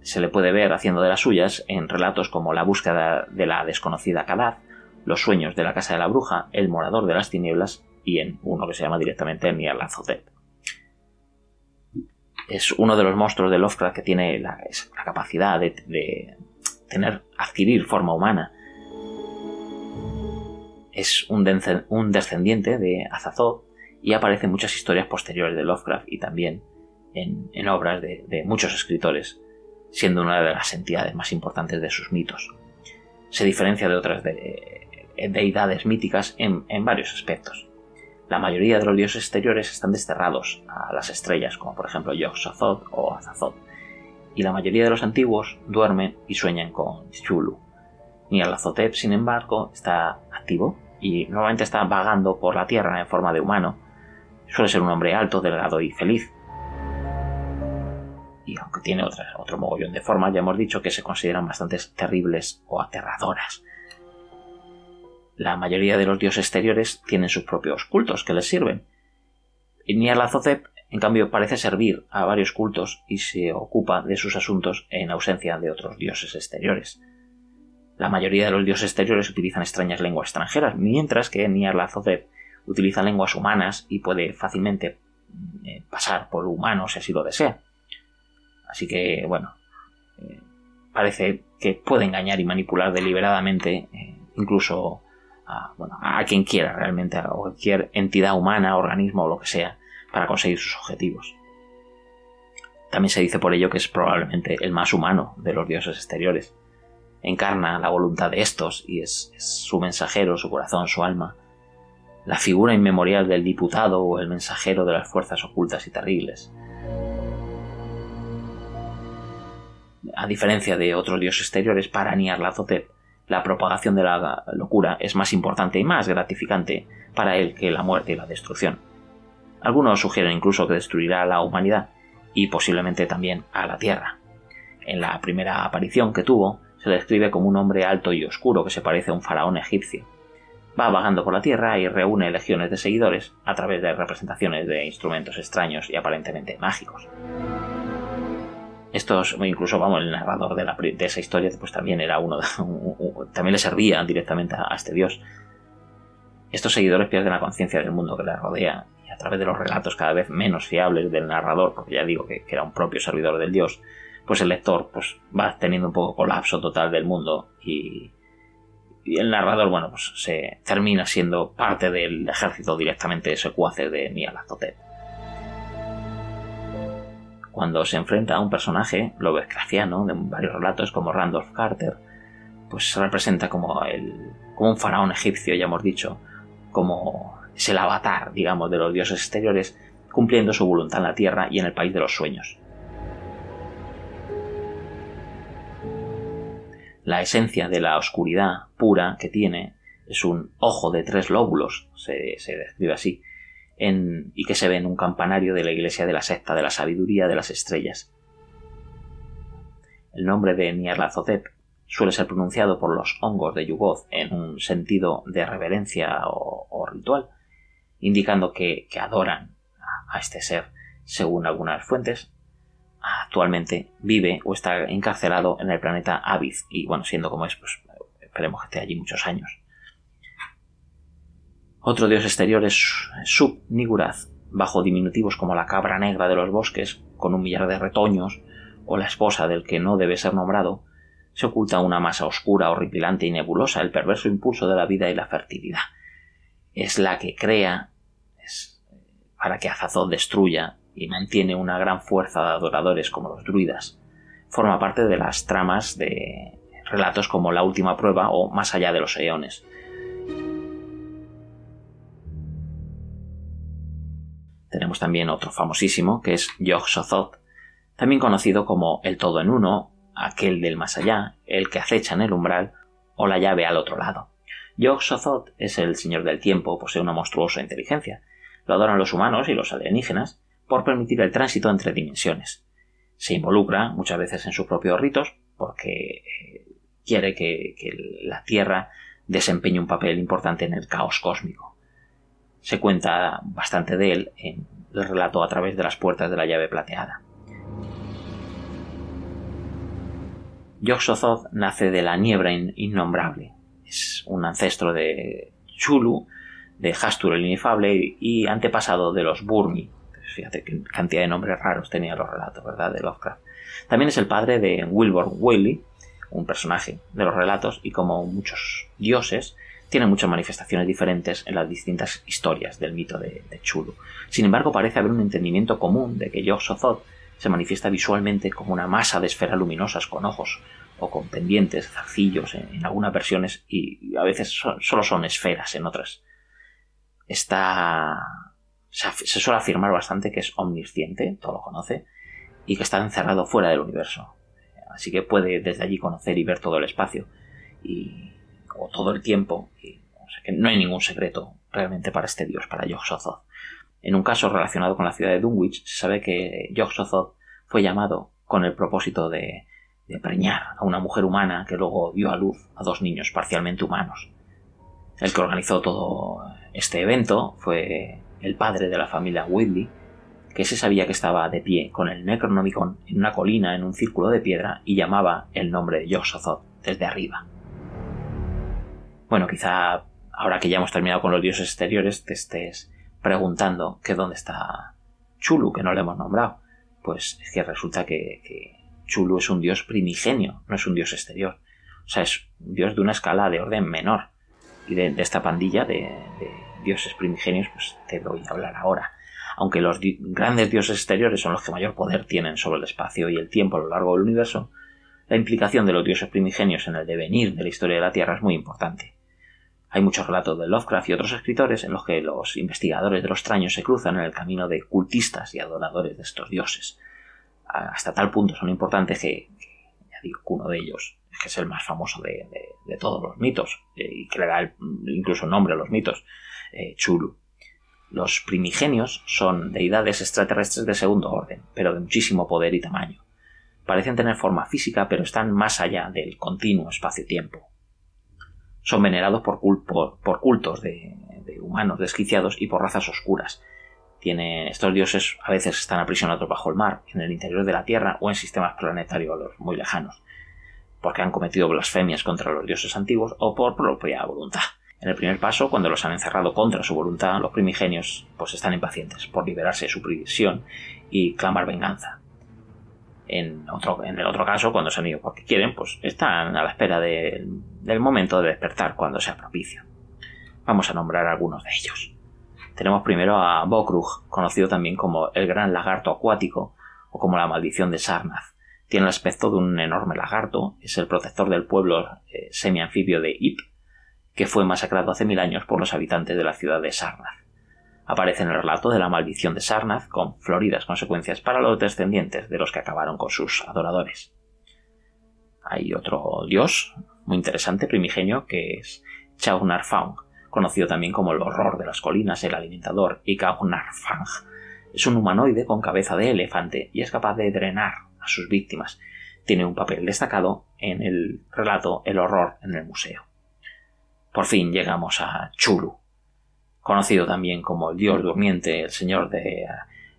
Se le puede ver haciendo de las suyas en relatos como La búsqueda de la desconocida Kadath, Los sueños de la casa de la bruja, El morador de las tinieblas y en uno que se llama directamente Nyarlathotep. Es uno de los monstruos de Lovecraft que tiene la capacidad de adquirir forma humana. Es un descendiente de Azathoth y aparece en muchas historias posteriores de Lovecraft y también en obras de muchos escritores, siendo una de las entidades más importantes de sus mitos. Se diferencia de otras deidades míticas en varios aspectos. La mayoría de los dioses exteriores están desterrados a las estrellas, como por ejemplo Yog-Sothoth o Azathoth, y la mayoría de los antiguos duermen y sueñan con Cthulhu. Nyarlathotep, sin embargo, está activo y normalmente está vagando por la tierra en forma de humano. Suele ser un hombre alto, delgado y feliz. Y aunque tiene otro mogollón de formas, ya hemos dicho que se consideran bastante terribles o aterradoras. La mayoría de los dioses exteriores tienen sus propios cultos que les sirven. Nyarlathotep, en cambio, parece servir a varios cultos y se ocupa de sus asuntos en ausencia de otros dioses exteriores. La mayoría de los dioses exteriores utilizan extrañas lenguas extranjeras, mientras que Nyarlathotep utiliza lenguas humanas y puede fácilmente pasar por humano si así lo desea. Así que, bueno, parece que puede engañar y manipular deliberadamente incluso a quien quiera realmente, a cualquier entidad humana, organismo o lo que sea, para conseguir sus objetivos. También se dice por ello que es probablemente el más humano de los dioses exteriores. Encarna la voluntad de estos y es su mensajero, su corazón, su alma, la figura inmemorial del diputado o el mensajero de las fuerzas ocultas y terribles. A diferencia de otros dioses exteriores, para Nyarlathotep la propagación de la locura es más importante y más gratificante para él que la muerte y la destrucción. Algunos sugieren incluso que destruirá a la humanidad y posiblemente también a la Tierra. En la primera aparición que tuvo, se le describe como un hombre alto y oscuro que se parece a un faraón egipcio. Va vagando por la Tierra y reúne legiones de seguidores a través de representaciones de instrumentos extraños y aparentemente mágicos. Estos, incluso el narrador de esa historia, pues también era también le servía directamente a este dios. Estos seguidores pierden la conciencia del mundo que les rodea y a través de los relatos cada vez menos fiables del narrador, porque ya digo que era un propio servidor del dios, pues el lector pues va teniendo un poco colapso total del mundo y el narrador, pues se termina siendo parte del ejército directamente secuaces de Nyarlathotep. Cuando se enfrenta a un personaje lovecraftiano de varios relatos como Randolph Carter, pues se representa como un faraón egipcio, ya hemos dicho, como es el avatar, digamos, de los dioses exteriores, cumpliendo su voluntad en la tierra y en el país de los sueños. La esencia de la oscuridad pura que tiene es un ojo de 3 lóbulos, se describe así, y que se ve en un campanario de la iglesia de la secta de la sabiduría de las estrellas. El nombre de Nyarlathotep suele ser pronunciado por los hongos de Yugoth en un sentido de reverencia o ritual, indicando que adoran a este ser. Según algunas fuentes, actualmente vive o está encarcelado en el planeta Abyss y siendo como es, pues esperemos que esté allí muchos años. Otro dios exterior es Sub-Niggurath, bajo diminutivos como la cabra negra de los bosques, con 1 millar de retoños, o la esposa del que no debe ser nombrado, se oculta una masa oscura, horripilante y nebulosa, el perverso impulso de la vida y la fertilidad. Es la que crea para que Azathoth destruya y mantiene una gran fuerza de adoradores como los druidas. Forma parte de las tramas de relatos como La última prueba o Más allá de los eones. Tenemos también otro famosísimo, que es Yog-Sothoth, también conocido como el todo en uno, aquel del más allá, el que acecha en el umbral o la llave al otro lado. Yog-Sothoth es el señor del tiempo, posee una monstruosa inteligencia. Lo adoran los humanos y los alienígenas por permitir el tránsito entre dimensiones. Se involucra muchas veces en sus propios ritos porque quiere que la Tierra desempeñe un papel importante en el caos cósmico. Se cuenta bastante de él en el relato A través de las puertas de la llave plateada. Yog-Sothoth nace de la niebla innombrable. Es un ancestro de Chulu, de Hastur el inefable y antepasado de los Burmi. Fíjate qué cantidad de nombres raros tenía los relatos, ¿verdad?, de Lovecraft. También es el padre de Wilbur Whaley, un personaje de los relatos, y como muchos dioses, tiene muchas manifestaciones diferentes en las distintas historias del mito de Chulu. Sin embargo, parece haber un entendimiento común de que Yog-Sothoth se manifiesta visualmente como una masa de esferas luminosas con ojos o con pendientes, zarcillos en algunas versiones, y a veces solo son esferas en otras. Se suele afirmar bastante que es omnisciente, todo lo conoce, y que está encerrado fuera del universo. Así que puede desde allí conocer y ver todo el espacio o todo el tiempo. O sea que no hay ningún secreto realmente para este dios, para Yog-Sothoth. En un caso relacionado con la ciudad de Dunwich, se sabe que Yog-Sothoth fue llamado con el propósito de preñar a una mujer humana que luego dio a luz a 2 niños parcialmente humanos. El que organizó todo este evento fue el padre de la familia Whitley, que se sabía que estaba de pie con el Necronomicon en una colina en un círculo de piedra y llamaba el nombre de Yog-Sothoth desde arriba. Bueno, quizá ahora que ya hemos terminado con los dioses exteriores te estés preguntando que dónde está Chulu, que no le hemos nombrado. Pues es que resulta que Chulu es un dios primigenio, no es un dios exterior. O sea, es un dios de una escala de orden menor. Y Y de esta pandilla de dioses primigenios pues te voy a hablar ahora. Aunque los grandes dioses exteriores son los que mayor poder tienen sobre el espacio y el tiempo a lo largo del universo, la implicación de los dioses primigenios en el devenir de la historia de la Tierra es muy importante. Hay muchos relatos de Lovecraft y otros escritores en los que los investigadores de lo extraño se cruzan en el camino de cultistas y adoradores de estos dioses. Hasta tal punto son importantes que ya digo que uno de ellos, que es el más famoso de todos los mitos, y que le da incluso nombre a los mitos, Chulu. Los primigenios son deidades extraterrestres de segundo orden, pero de muchísimo poder y tamaño. Parecen tener forma física, pero están más allá del continuo espacio-tiempo. Son venerados por cultos de humanos desquiciados y por razas oscuras. Estos dioses a veces están aprisionados bajo el mar, en el interior de la Tierra o en sistemas planetarios muy lejanos, porque han cometido blasfemias contra los dioses antiguos o por propia voluntad. En el primer paso, cuando los han encerrado contra su voluntad, los primigenios pues están impacientes por liberarse de su prisión y clamar venganza. En el otro caso, cuando se han ido porque quieren, pues están a la espera del momento de despertar cuando sea propicio. Vamos a nombrar algunos de ellos. Tenemos primero a Bokrug, conocido también como el gran lagarto acuático o como la maldición de Sarnath. Tiene el aspecto de un enorme lagarto, es el protector del pueblo semi-anfibio de Ip, que fue masacrado hace 1000 años por los habitantes de la ciudad de Sarnath. Aparece en el relato de la maldición de Sarnath con floridas consecuencias para los descendientes de los que acabaron con sus adoradores. Hay otro dios muy interesante, primigenio, que es Chaunarfang, conocido también como el horror de las colinas, el alimentador, y Kaunarfang. Es un humanoide con cabeza de elefante y es capaz de drenar a sus víctimas. Tiene un papel destacado en el relato El horror en el museo. Por fin llegamos a Chulu, conocido también como el dios durmiente, el señor de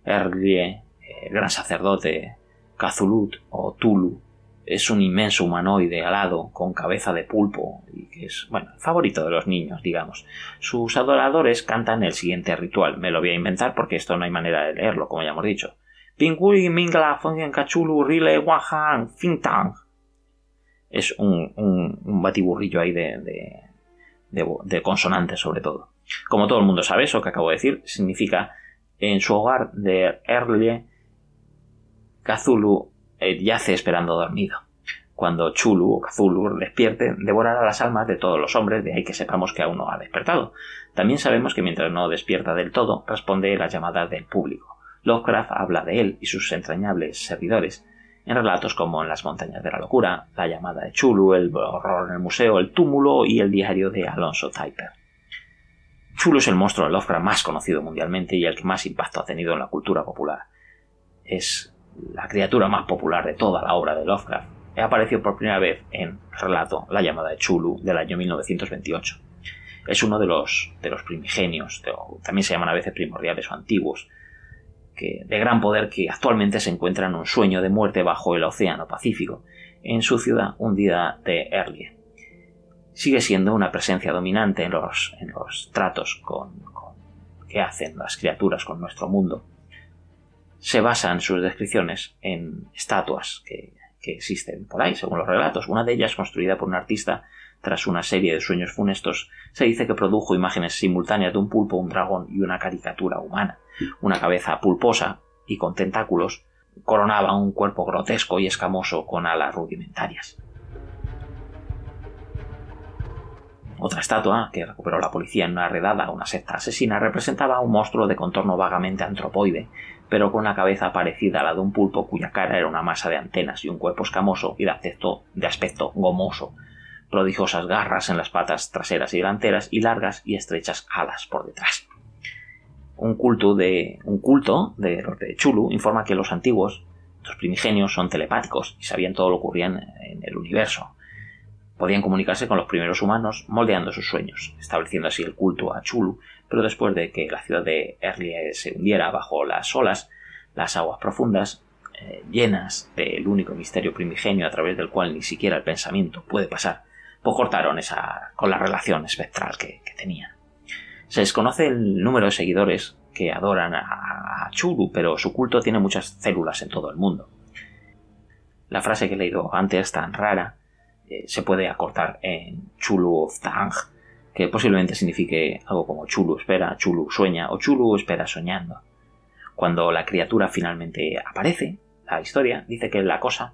Erlie, el gran sacerdote, Cthulhu o Tulu. Es un inmenso humanoide alado con cabeza de pulpo y que es, el favorito de los niños, digamos. Sus adoradores cantan el siguiente ritual. Me lo voy a inventar porque esto no hay manera de leerlo, como ya hemos dicho. Pingui Mingla Fongen Cachulu Rile Wahan Fintang. Es un batiburrillo ahí de consonantes, sobre todo. Como todo el mundo sabe, eso que acabo de decir significa en su hogar de Erlie, Cthulhu yace esperando dormido. Cuando Chulu o Cthulhu despierte, devorará las almas de todos los hombres, de ahí que sepamos que aún no ha despertado. También sabemos que mientras no despierta del todo, responde las llamadas del público. Lovecraft habla de él y sus entrañables servidores en relatos como En las montañas de la locura, La llamada de Chulu, El horror en el museo, El túmulo y El diario de Alonso Taiper. Chulu es el monstruo de Lovecraft más conocido mundialmente y el que más impacto ha tenido en la cultura popular. Es la criatura más popular de toda la obra de Lovecraft. Apareció por primera vez en el relato La llamada de Chulu del año 1928. Es uno de los primigenios, también se llaman a veces primordiales o antiguos, de gran poder, que actualmente se encuentra en un sueño de muerte bajo el océano Pacífico, en su ciudad hundida de Erlie. Sigue siendo una presencia dominante en los tratos que hacen las criaturas con nuestro mundo. Se basan sus descripciones en estatuas que existen por ahí, según los relatos. Una de ellas, construida por un artista tras una serie de sueños funestos, se dice que produjo imágenes simultáneas de un pulpo, un dragón y una caricatura humana. Una cabeza pulposa y con tentáculos coronaba un cuerpo grotesco y escamoso con alas rudimentarias. Otra estatua, que recuperó la policía en una redada a una secta asesina, representaba a un monstruo de contorno vagamente antropoide, pero con una cabeza parecida a la de un pulpo cuya cara era una masa de antenas y un cuerpo escamoso y de aspecto gomoso, prodigiosas garras en las patas traseras y delanteras y largas y estrechas alas por detrás. Un culto de los de Chulu informa que los antiguos, los primigenios, son telepáticos y sabían todo lo que ocurría en el universo. Podían comunicarse con los primeros humanos moldeando sus sueños, estableciendo así el culto a Chulu, pero después de que la ciudad de Erlie se hundiera bajo las olas, las aguas profundas, llenas del único misterio primigenio a través del cual ni siquiera el pensamiento puede pasar, pues cortaron con la relación espectral que tenían. Se desconoce el número de seguidores que adoran a Chulu, pero su culto tiene muchas células en todo el mundo. La frase que he leído antes, tan rara, se puede acortar en Chulu of Tang, que posiblemente signifique algo como Chulu espera, Chulu sueña o Chulu espera soñando. Cuando la criatura finalmente aparece, la historia dice que la cosa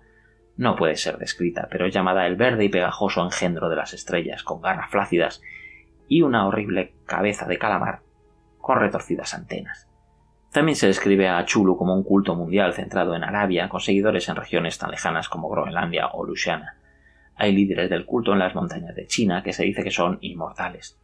no puede ser descrita, pero es llamada el verde y pegajoso engendro de las estrellas, con garras flácidas y una horrible cabeza de calamar con retorcidas antenas. También se describe a Chulu como un culto mundial centrado en Arabia, con seguidores en regiones tan lejanas como Groenlandia o Luisiana. Hay líderes del culto en las montañas de China que se dice que son inmortales.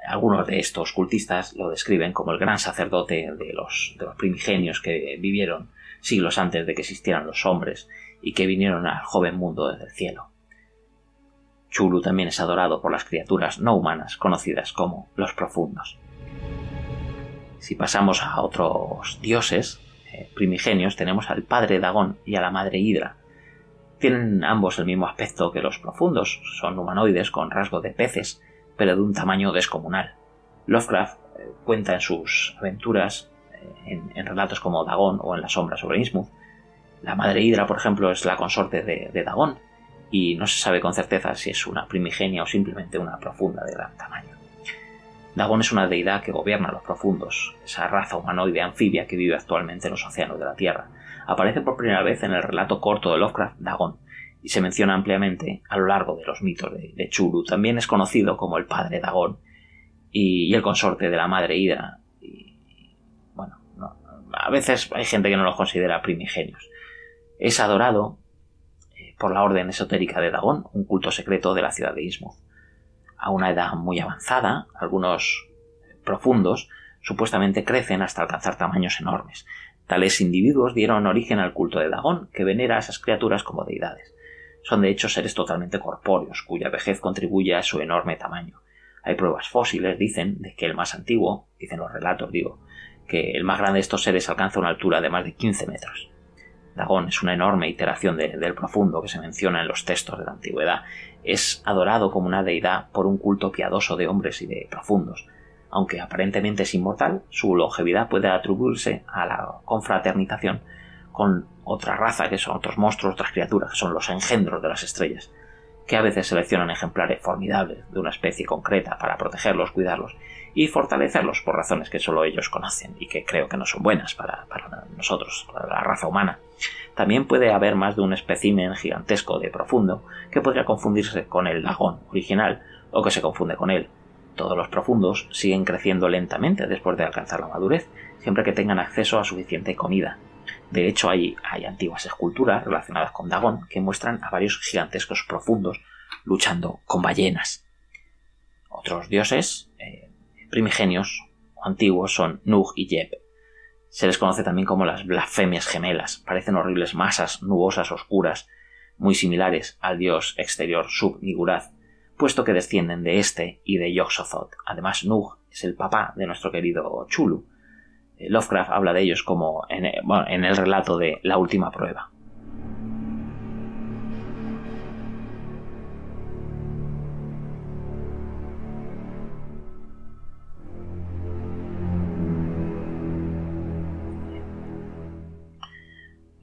Algunos de estos cultistas lo describen como el gran sacerdote de los primigenios que vivieron siglos antes de que existieran los hombres y que vinieron al joven mundo desde el cielo. Chulu también es adorado por las criaturas no humanas conocidas como los profundos. Si pasamos a otros dioses primigenios, tenemos al padre Dagón y a la madre Hidra. Tienen ambos el mismo aspecto que los profundos, son humanoides con rasgos de peces, pero de un tamaño descomunal. Lovecraft cuenta en sus aventuras, en relatos como Dagón o en La sombra sobre Innsmouth. La madre Hidra, por ejemplo, es la consorte de Dagón, y no se sabe con certeza si es una primigenia o simplemente una profunda de gran tamaño. Dagón es una deidad que gobierna los profundos, esa raza humanoide anfibia que vive actualmente en los océanos de la Tierra. Aparece por primera vez en el relato corto de Lovecraft, Dagón, y se menciona ampliamente a lo largo de los mitos de Chulu. También es conocido como el padre Dagón y el consorte de la madre Hidra. A veces hay gente que no los considera primigenios. Es adorado por la orden esotérica de Dagón, un culto secreto de la ciudad de Innsmouth. A una edad muy avanzada, algunos profundos supuestamente crecen hasta alcanzar tamaños enormes. Tales individuos dieron origen al culto de Dagón, que venera a esas criaturas como deidades. Son de hecho seres totalmente corpóreos, cuya vejez contribuye a su enorme tamaño. Hay pruebas fósiles, dicen, de que el más antiguo, dicen los relatos, que el más grande de estos seres alcanza una altura de más de 15 metros. Dagón es una enorme iteración del profundo que se menciona en los textos de la antigüedad. Es adorado como una deidad por un culto piadoso de hombres y de profundos. Aunque aparentemente es inmortal, su longevidad puede atribuirse a la confraternización con otra raza, que son otros monstruos, otras criaturas, que son los engendros de las estrellas, que a veces seleccionan ejemplares formidables de una especie concreta para protegerlos, cuidarlos y fortalecerlos por razones que solo ellos conocen y que creo que no son buenas para nosotros, para la raza humana. También puede haber más de un espécimen gigantesco de profundo que podría confundirse con el Dagón original o que se confunde con él. Todos los profundos siguen creciendo lentamente después de alcanzar la madurez, siempre que tengan acceso a suficiente comida. De hecho, hay antiguas esculturas relacionadas con Dagón que muestran a varios gigantescos profundos luchando con ballenas. Otros dioses primigenios o antiguos son Nug y Yeb. Se les conoce también como las blasfemias gemelas. Parecen horribles masas nubosas oscuras, muy similares al dios exterior Sub-Nigurath, puesto que descienden de este y de Yog-Sothoth. Además, Nug es el papá de nuestro querido Chulu. Lovecraft habla de ellos como en el relato de La última prueba.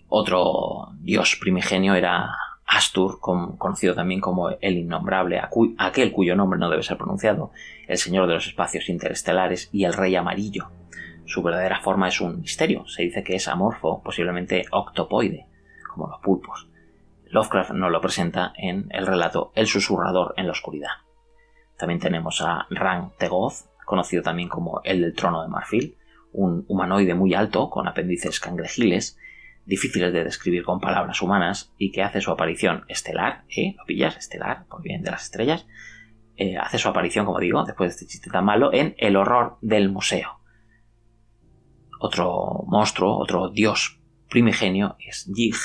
Otro dios primigenio era Astur, conocido también como el Innombrable, aquel cuyo nombre no debe ser pronunciado, el señor de los espacios interestelares y el rey amarillo. Su verdadera forma es un misterio. Se dice que es amorfo, posiblemente octopoide, como los pulpos. Lovecraft nos lo presenta en el relato El susurrador en la oscuridad. También tenemos a Rang-Tegoth, conocido también como el del trono de marfil, un humanoide muy alto con apéndices cangrejiles, difíciles de describir con palabras humanas y que hace su aparición estelar, ¿lo pillas? Estelar, por bien de las estrellas, hace su aparición, como digo, después de este chiste tan malo, en El horror del museo. Otro monstruo, otro dios primigenio es Yig,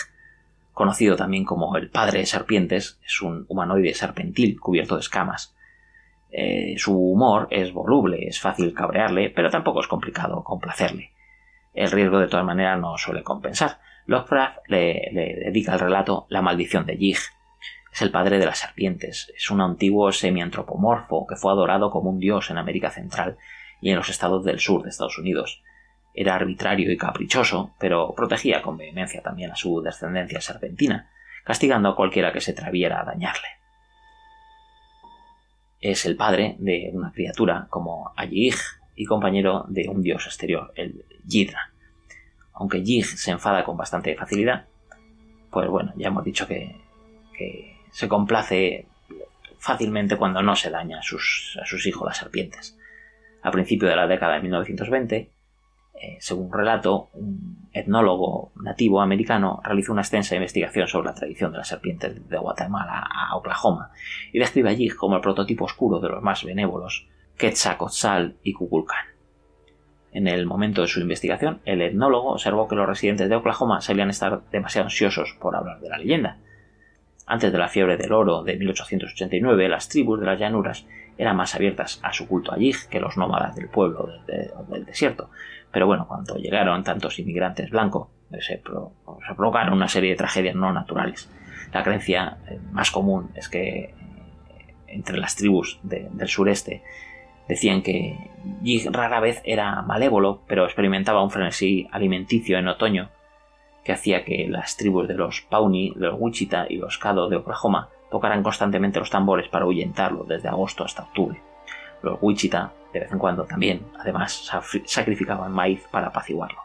conocido también como el padre de serpientes. Es un humanoide serpentil cubierto de escamas. Su humor es voluble, es fácil cabrearle, pero tampoco es complicado complacerle. El riesgo de todas maneras no suele compensar. Lovecraft le dedica al relato La maldición de Yig. Es el padre de las serpientes. Es un antiguo semiantropomorfo que fue adorado como un dios en América Central y en los estados del sur de Estados Unidos. Era arbitrario y caprichoso, pero protegía con vehemencia también a su descendencia serpentina, castigando a cualquiera que se atreviera a dañarle. es el padre de una criatura como Ayig y compañero de un dios exterior, el Yidra. Aunque Yig se enfada con bastante facilidad, pues bueno, ya hemos dicho que se complace fácilmente cuando no se daña a sus hijos, las serpientes. A principios de la década de 1920, según un relato, un etnólogo nativo americano realizó una extensa investigación sobre la tradición de las serpientes de Guatemala a Oklahoma y describe a Yig como el prototipo oscuro de los más benévolos Quetzalcóatl y Kukulcán. En el momento de su investigación, el etnólogo observó que los residentes de Oklahoma solían estar demasiado ansiosos por hablar de la leyenda. Antes de la fiebre del oro de 1889, las tribus de las llanuras eran más abiertas a su culto a Yig que los nómadas del pueblo del desierto. Pero bueno, cuando llegaron tantos inmigrantes blancos, se provocaron una serie de tragedias no naturales. La creencia más común es que entre las tribus del sureste decían que Yig rara vez era malévolo, pero experimentaba un frenesí alimenticio en otoño que hacía que las tribus de los Pawnee, los Wichita y los Caddo de Oklahoma tocaran constantemente los tambores para ahuyentarlo desde agosto hasta octubre. Los Wichita, de vez en cuando también, además, sacrificaban maíz para apaciguarlo.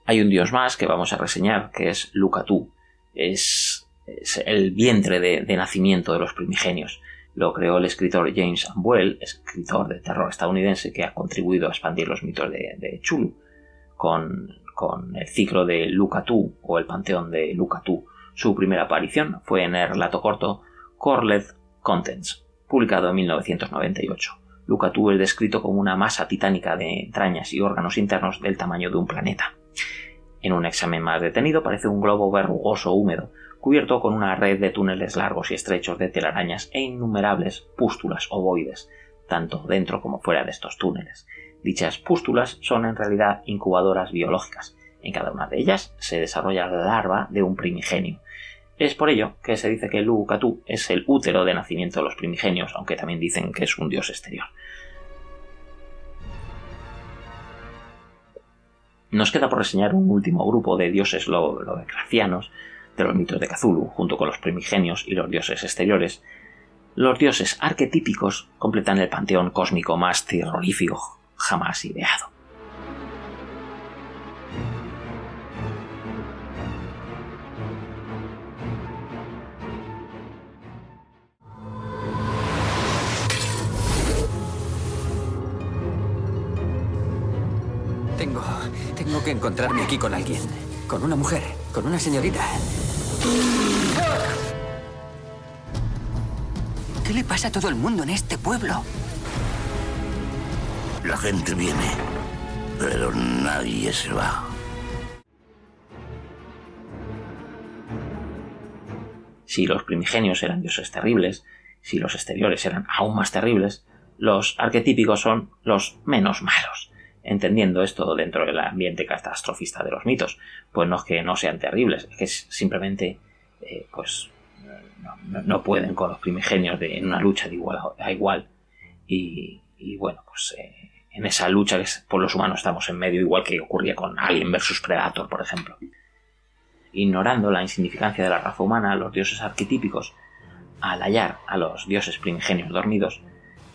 Hay un dios más que vamos a reseñar, que es Lucatú. Es el vientre de nacimiento de los primigenios. Lo creó el escritor James Ambuel, escritor de terror estadounidense que ha contribuido a expandir los mitos de Chulu, con el ciclo de Lucatú o el panteón de Lucatú. Su primera aparición fue en el relato corto Corled Contents, publicado en 1998. Lucatú es descrito como una masa titánica de entrañas y órganos internos del tamaño de un planeta. En un examen más detenido parece un globo verrugoso húmedo, cubierto con una red de túneles largos y estrechos de telarañas e innumerables pústulas ovoides, tanto dentro como fuera de estos túneles. Dichas pústulas son en realidad incubadoras biológicas. En cada una de ellas se desarrolla la larva de un primigenio. Es por ello que se dice que Lucatú es el útero de nacimiento de los primigenios, aunque también dicen que es un dios exterior. Nos queda por reseñar un último grupo de dioses lovecraftianos de los mitos de Cthulhu, junto con los primigenios y los dioses exteriores. Los dioses arquetípicos completan el panteón cósmico más terrorífico jamás ideado. Tengo que encontrarme aquí con alguien. Con una mujer, con una señorita. ¿Qué le pasa a todo el mundo en este pueblo? La gente viene, pero nadie se va. Si los primigenios eran dioses terribles, si los exteriores eran aún más terribles, los arquetípicos son los menos malos. Entendiendo esto dentro del ambiente catastrofista de los mitos, pues no es que no sean terribles, es que simplemente no pueden con los primigenios en una lucha de igual a igual. Y bueno, pues en esa lucha por los humanos estamos en medio, igual que ocurría con Alien vs Predator, por ejemplo. Ignorando la insignificancia de la raza humana, los dioses arquetípicos, al hallar a los dioses primigenios dormidos,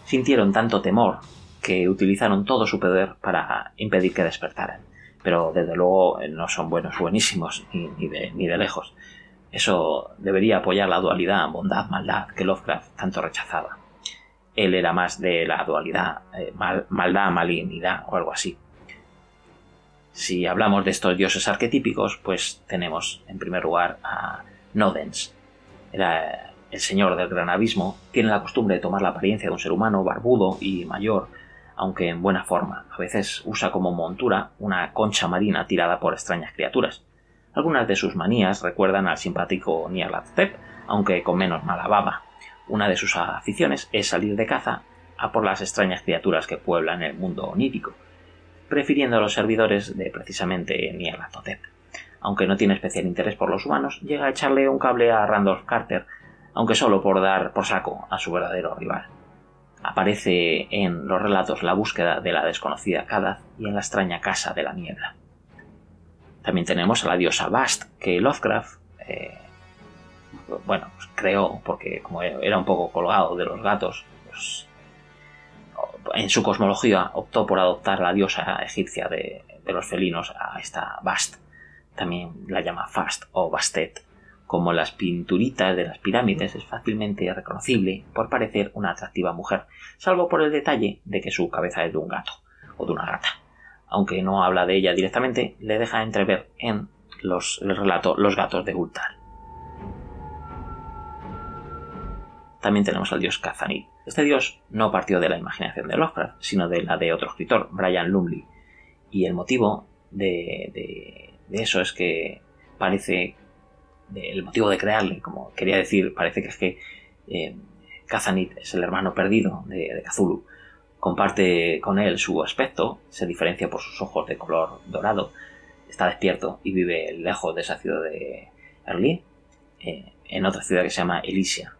sintieron tanto temor que utilizaron todo su poder para impedir que despertaran. Pero desde luego no son buenísimos, ni de lejos. Eso debería apoyar la dualidad bondad-maldad que Lovecraft tanto rechazaba. Él era más de la dualidad maldad-malignidad o algo así. Si hablamos de estos dioses arquetípicos, pues tenemos en primer lugar a Nodens. Era el señor del gran abismo. Tiene la costumbre de tomar la apariencia de un ser humano barbudo y mayor, aunque en buena forma. A veces usa como montura una concha marina tirada por extrañas criaturas. Algunas de sus manías recuerdan al simpático Nyarlathotep, aunque con menos mala baba. Una de sus aficiones es salir de caza a por las extrañas criaturas que pueblan el mundo onírico, prefiriendo a los servidores de precisamente Nyarlathotep. Aunque no tiene especial interés por los humanos, llega a echarle un cable a Randolph Carter, aunque solo por dar por saco a su verdadero rival. Aparece en los relatos La búsqueda de la desconocida Kadath y en La extraña casa de la niebla. También tenemos a la diosa Bast, que Lovecraft bueno, pues creó, porque como era un poco colgado de los gatos, pues, en su cosmología optó por adoptar a la diosa egipcia de los felinos, a esta Bast. También la llama Fast o Bastet. Como las pinturitas de las pirámides, es fácilmente reconocible por parecer una atractiva mujer, salvo por el detalle de que su cabeza es de un gato o de una gata. Aunque no habla de ella directamente, le deja entrever en el relato Los gatos de Ultar. También tenemos al dios Khazanit. Este dios no partió de la imaginación de Lovecraft, sino de la de otro escritor, Brian Lumley. Y el motivo de eso es que parece... el motivo de crearle, como quería decir, parece que es que Khazanit es el hermano perdido de Cthulhu. Comparte con él su aspecto, se diferencia por sus ojos de color dorado, está despierto y vive lejos de esa ciudad de Erlie, en otra ciudad que se llama Elysia.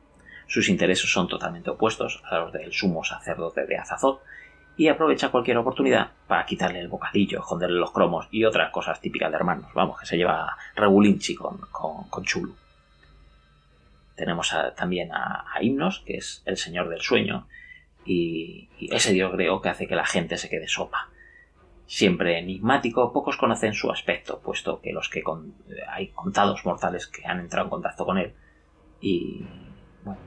Sus intereses son totalmente opuestos a los del sumo sacerdote de Azathoth y aprovecha cualquier oportunidad para quitarle el bocadillo, esconderle los cromos y otras cosas típicas de hermanos. Vamos, que se lleva regulinchi con Chulu. Tenemos también a Himnos, que es el señor del sueño, y ese dios griego que hace que la gente se quede sopa. Siempre enigmático, pocos conocen su aspecto, puesto que hay contados mortales que han entrado en contacto con él y, bueno,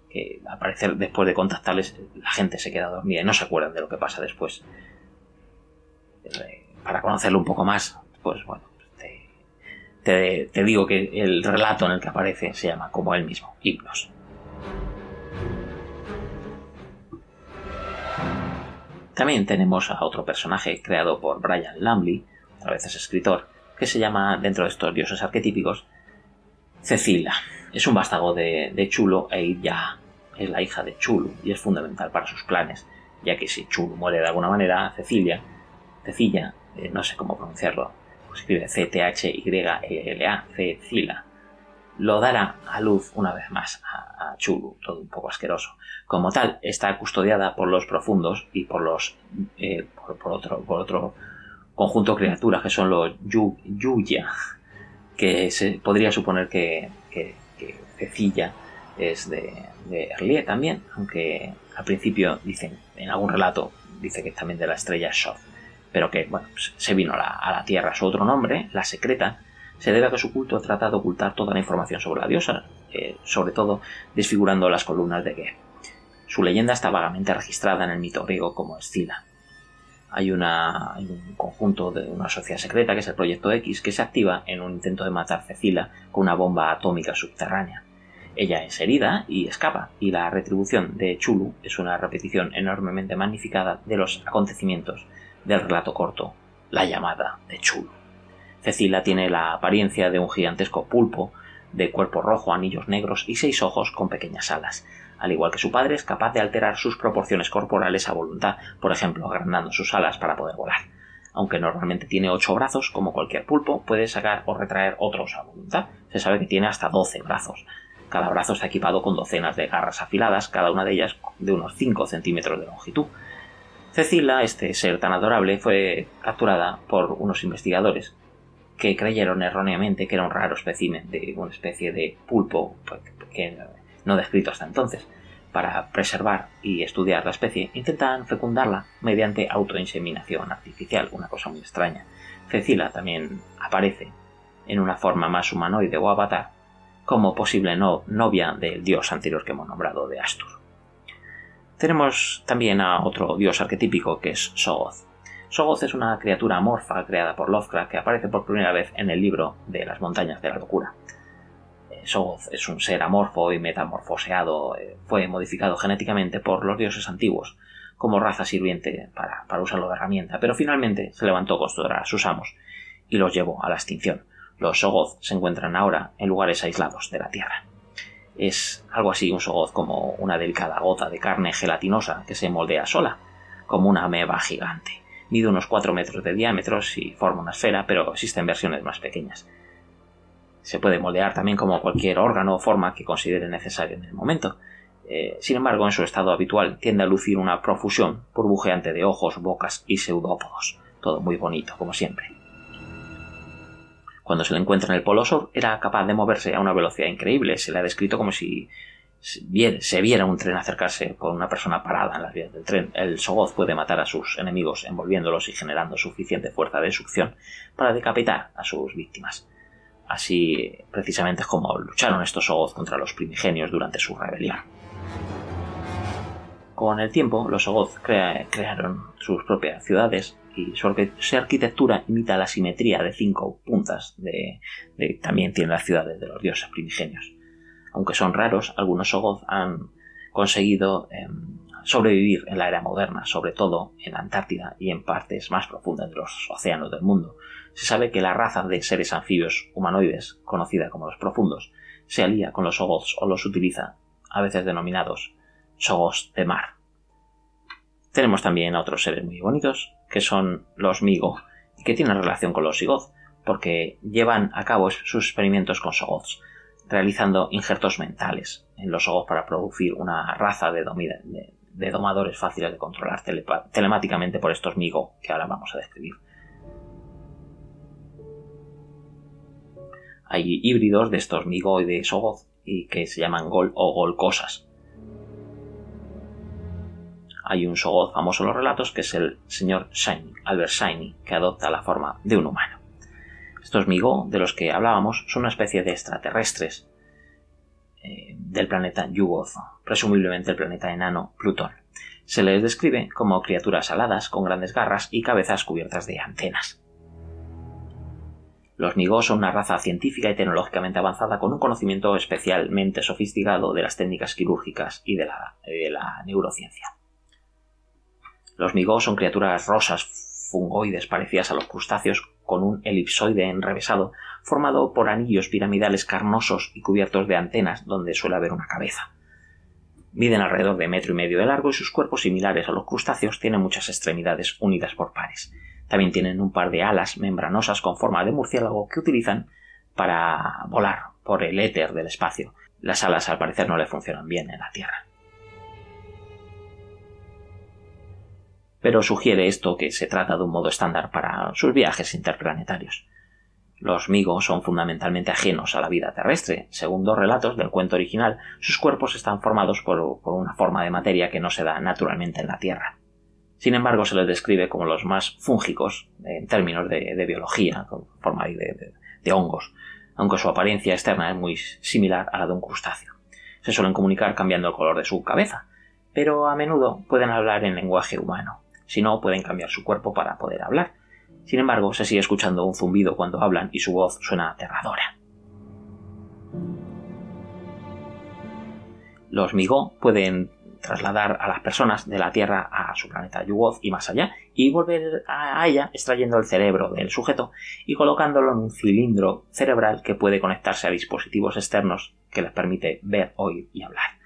que al parecer después de contactarles la gente se queda dormida y no se acuerdan de lo que pasa después. Para conocerlo un poco más, pues bueno, te digo que el relato en el que aparece se llama como él mismo, Himnos. También tenemos a otro personaje creado por Brian Lumley, otra vez es escritor, que se llama, dentro de estos dioses arquetípicos, Cecilia. Es un vástago de Chulo e Illa. Es la hija de Chulu y es fundamental para sus planes, ya que si Chulu muere de alguna manera, Cecilia, no sé cómo pronunciarlo, pues escribe C-T-H-Y-L-A, Cecilia, lo dará a luz una vez más a Chulu, todo un poco asqueroso. Como tal, está custodiada por los profundos y por otro conjunto de criaturas que son los Yuya, que se podría suponer que Cecilia es de Erlie también, aunque al principio dicen, en algún relato, dice que es también de la estrella Shoth, pero que bueno, pues, se vino a la Tierra. Su otro nombre, la Secreta, se debe a que su culto trata de ocultar toda la información sobre la diosa, sobre todo desfigurando las columnas de Geb. Su leyenda está vagamente registrada en el mito griego como Escila. Hay un conjunto de una sociedad secreta, que es el Proyecto X, que se activa en un intento de matar Cecilia con una bomba atómica subterránea. Ella es herida y escapa, y la retribución de Chulu es una repetición enormemente magnificada de los acontecimientos del relato corto La llamada de Chulu. Cecilia tiene la apariencia de un gigantesco pulpo, de cuerpo rojo, anillos negros y 6 ojos con pequeñas alas. Al igual que su padre, es capaz de alterar sus proporciones corporales a voluntad, por ejemplo, agrandando sus alas para poder volar. Aunque normalmente tiene 8 brazos, como cualquier pulpo, puede sacar o retraer otros a voluntad. Se sabe que tiene hasta 12 brazos. Cada brazo está equipado con docenas de garras afiladas, cada una de ellas de unos 5 centímetros de longitud. Cecilia, este ser tan adorable, fue capturada por unos investigadores que creyeron erróneamente que era un raro espécimen de una especie de pulpo que no descrito hasta entonces. Para preservar y estudiar la especie, intentan fecundarla mediante autoinseminación artificial, una cosa muy extraña. Cecilia también aparece en una forma más humanoide o avatar, como posible novia del dios anterior que hemos nombrado, de Astur. Tenemos también a otro dios arquetípico, que es Shoggoth. Shoggoth es una criatura amorfa creada por Lovecraft que aparece por primera vez en el libro de las montañas de la locura. Shoggoth es un ser amorfo y metamorfoseado, fue modificado genéticamente por los dioses antiguos como raza sirviente para usarlo de herramienta, pero finalmente se levantó contra sus amos y los llevó a la extinción. Los Shoggoth se encuentran ahora en lugares aislados de la Tierra. Es algo así un Shoggoth como una delicada gota de carne gelatinosa que se moldea sola, como una ameba gigante. Mide unos 4 metros de diámetro y forma una esfera, pero existen versiones más pequeñas. Se puede moldear también como cualquier órgano o forma que considere necesario en el momento. Sin embargo, en su estado habitual tiende a lucir una profusión burbujeante de ojos, bocas y pseudópodos. Todo muy bonito, como siempre. Cuando se le encuentra en el Polo Sur, era capaz de moverse a una velocidad increíble. Se le ha descrito como si se viera un tren acercarse por una persona parada en las vías del tren. El Shoggoth puede matar a sus enemigos envolviéndolos y generando suficiente fuerza de succión para decapitar a sus víctimas. Así, precisamente, es como lucharon estos Shoggoth contra los primigenios durante su rebelión. Con el tiempo, los Shoggoth crearon sus propias ciudades y su arquitectura imita la simetría de 5 puntas también tienen las ciudades de los dioses primigenios. Aunque son raros, algunos Shoggoth han conseguido sobrevivir en la era moderna, sobre todo en la Antártida y en partes más profundas de los océanos del mundo. Se sabe que la raza de seres anfibios humanoides, conocida como los profundos, se alía con los Shoggoths o los utiliza, a veces denominados Shoggoths de mar. Tenemos también a otros seres muy bonitos, que son los Migo, y que tienen relación con los Shoggoth, porque llevan a cabo sus experimentos con Shoggoths, realizando injertos mentales en los Shoggoth para producir una raza de domadores fáciles de controlar telemáticamente por estos Migo que ahora vamos a describir. Hay híbridos de estos Migo y de Shoggoth y que se llaman Gol o Golcosas. Hay un Shoggoth famoso en los relatos que es el señor Shiny, Albert Shiny, que adopta la forma de un humano. Estos Migo, de los que hablábamos, son una especie de extraterrestres del planeta Yugoth, presumiblemente el planeta enano Plutón. Se les describe como criaturas aladas con grandes garras y cabezas cubiertas de antenas. Los Migo son una raza científica y tecnológicamente avanzada con un conocimiento especialmente sofisticado de las técnicas quirúrgicas y de la neurociencia. Los Migo son criaturas rosas fungoides parecidas a los crustáceos con un elipsoide enrevesado formado por anillos piramidales carnosos y cubiertos de antenas donde suele haber una cabeza. Miden alrededor de 1,5 metros de largo y sus cuerpos, similares a los crustáceos, tienen muchas extremidades unidas por pares. También tienen un par de alas membranosas con forma de murciélago que utilizan para volar por el éter del espacio. Las alas al parecer no le funcionan bien en la Tierra. Pero sugiere esto que se trata de un modo estándar para sus viajes interplanetarios. Los Migo son fundamentalmente ajenos a la vida terrestre. Según 2 relatos del cuento original, sus cuerpos están formados por una forma de materia que no se da naturalmente en la Tierra. Sin embargo, se les describe como los más fúngicos en términos de biología, con forma de hongos, aunque su apariencia externa es muy similar a la de un crustáceo. Se suelen comunicar cambiando el color de su cabeza, pero a menudo pueden hablar en lenguaje humano. Si no, pueden cambiar su cuerpo para poder hablar. Sin embargo, se sigue escuchando un zumbido cuando hablan y su voz suena aterradora. Los Migo pueden trasladar a las personas de la Tierra a su planeta Yugoth y más allá, y volver a ella extrayendo el cerebro del sujeto y colocándolo en un cilindro cerebral que puede conectarse a dispositivos externos que les permite ver, oír y hablar.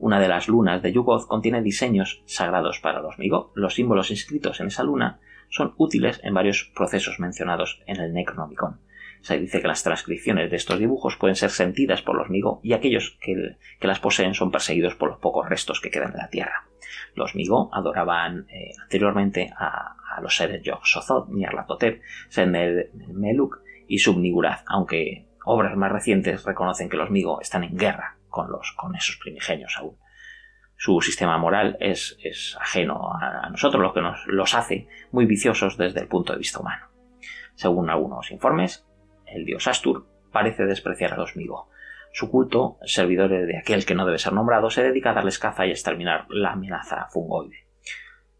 Una de las lunas de Yugoth contiene diseños sagrados para los Migo. Los símbolos inscritos en esa luna son útiles en varios procesos mencionados en el Necronomicon. Se dice que las transcripciones de estos dibujos pueden ser sentidas por los Migo y aquellos que las poseen son perseguidos por los pocos restos que quedan en la Tierra. Los Migo adoraban anteriormente a los seres Yog-Sothoth, Nyarlathotep, Senel-Meluk y Sub-Niggurath, aunque obras más recientes reconocen que los Migo están en guerra con esos primigenios aún. Su sistema moral es ajeno a nosotros, lo que los hace muy viciosos desde el punto de vista humano. Según algunos informes, el dios Astur parece despreciar a los Migo. Su culto, servidores de aquel que no debe ser nombrado, se dedica a darles caza y a exterminar la amenaza fungoide.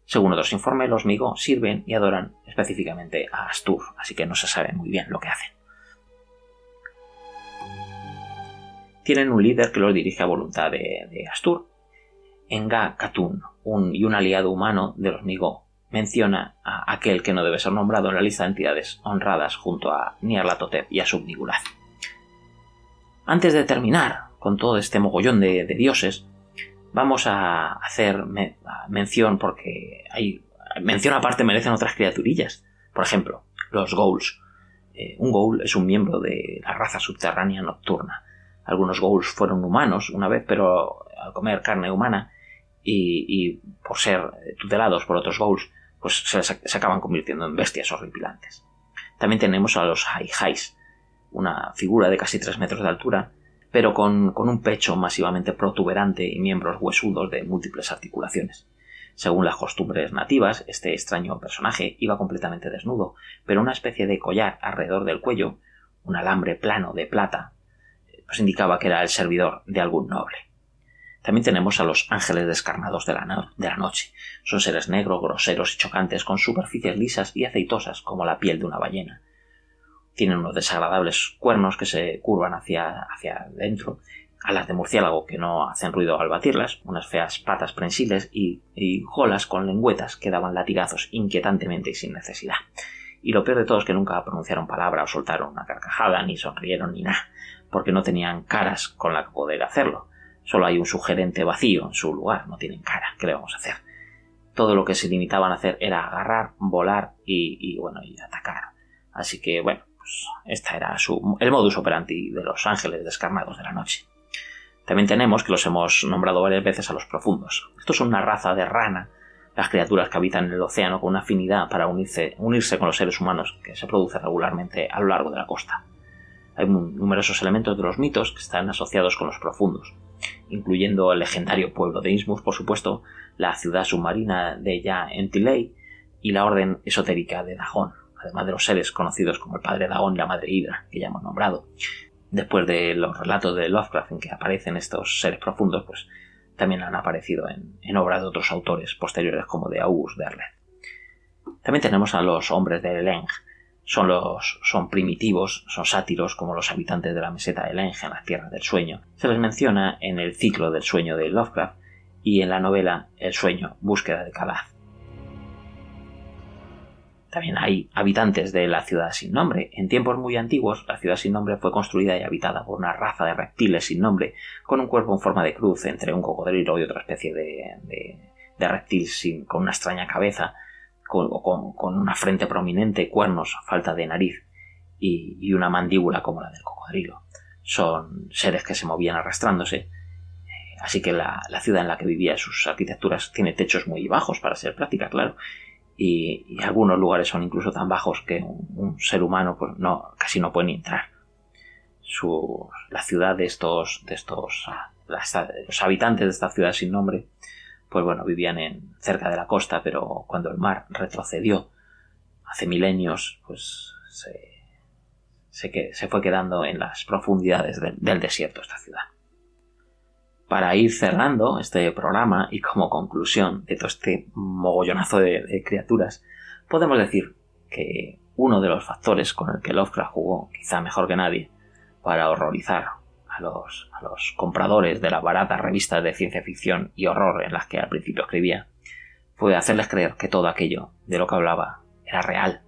Según otros informes, los Migo sirven y adoran específicamente a Astur, así que no se sabe muy bien lo que hacen. Tienen un líder que los dirige a voluntad de Astur. Enga Khatun, un aliado humano de los Migo, menciona a aquel que no debe ser nombrado en la lista de entidades honradas junto a Nyarlathotep y a Sub-Niggurath. Antes de terminar con todo este mogollón de dioses, vamos a hacer mención, porque mención aparte merecen otras criaturillas. Por ejemplo, los Ghouls. Un Ghoul es un miembro de la raza subterránea nocturna. Algunos Ghouls fueron humanos una vez, pero al comer carne humana y por ser tutelados por otros Ghouls, pues se acaban convirtiendo en bestias horripilantes. También tenemos a los Hai-Hais, una figura de casi 3 metros de altura, pero con un pecho masivamente protuberante y miembros huesudos de múltiples articulaciones. Según las costumbres nativas, este extraño personaje iba completamente desnudo, pero una especie de collar alrededor del cuello, un alambre plano de plata, pues indicaba que era el servidor de algún noble. También tenemos a los ángeles descarnados de la noche. Son seres negros, groseros y chocantes, con superficies lisas y aceitosas como la piel de una ballena. Tienen unos desagradables cuernos que se curvan hacia dentro, alas de murciélago que no hacen ruido al batirlas, unas feas patas prensiles y colas con lengüetas que daban latigazos inquietantemente y sin necesidad. Y lo peor de todo es que nunca pronunciaron palabra o soltaron una carcajada, ni sonrieron ni nada, porque no tenían caras con la que poder hacerlo. Solo hay un sugerente vacío en su lugar, no tienen cara. ¿Qué le vamos a hacer? Todo lo que se limitaban a hacer era agarrar, volar y atacar. Así que, bueno, pues esta era el modus operandi de los ángeles descarnados de la noche. También tenemos, que los hemos nombrado varias veces, a los profundos. Estos son una raza de rana, las criaturas que habitan en el océano con una afinidad para unirse con los seres humanos que se produce regularmente a lo largo de la costa. Hay numerosos elementos de los mitos que están asociados con los profundos, incluyendo el legendario pueblo de Innsmouth, por supuesto, la ciudad submarina de Ya Entilei y la orden esotérica de Dagon, además de los seres conocidos como el padre Dagon y la madre Hidra, que ya hemos nombrado. Después de los relatos de Lovecraft en que aparecen estos seres profundos, pues también han aparecido en obras de otros autores posteriores como de August Derleth. También tenemos a los hombres de Eleng. Son primitivos, son sátiros como los habitantes de la meseta de Eleng en las tierras del sueño. Se les menciona en el ciclo del sueño de Lovecraft y en la novela El sueño, búsqueda de Kadath. También hay habitantes de la ciudad sin nombre. En tiempos muy antiguos, la ciudad sin nombre fue construida y habitada por una raza de reptiles sin nombre, con un cuerpo en forma de cruz entre un cocodrilo y otra especie de reptil con una extraña cabeza, con una frente prominente, cuernos, falta de nariz y una mandíbula como la del cocodrilo. Son seres que se movían arrastrándose, así que la ciudad en la que vivía, sus arquitecturas, tiene techos muy bajos para ser práctica, claro, y algunos lugares son incluso tan bajos que un ser humano pues casi no puede ni entrar. La ciudad los habitantes de esta ciudad sin nombre, pues bueno, vivían cerca de la costa, pero cuando el mar retrocedió hace milenios, pues se fue quedando en las profundidades del desierto esta ciudad. Para ir cerrando este programa y como conclusión de todo este mogollonazo de criaturas, podemos decir que uno de los factores con el que Lovecraft jugó, quizá mejor que nadie, para horrorizar a los compradores de las baratas revistas de ciencia ficción y horror en las que al principio escribía, fue hacerles creer que todo aquello de lo que hablaba era real.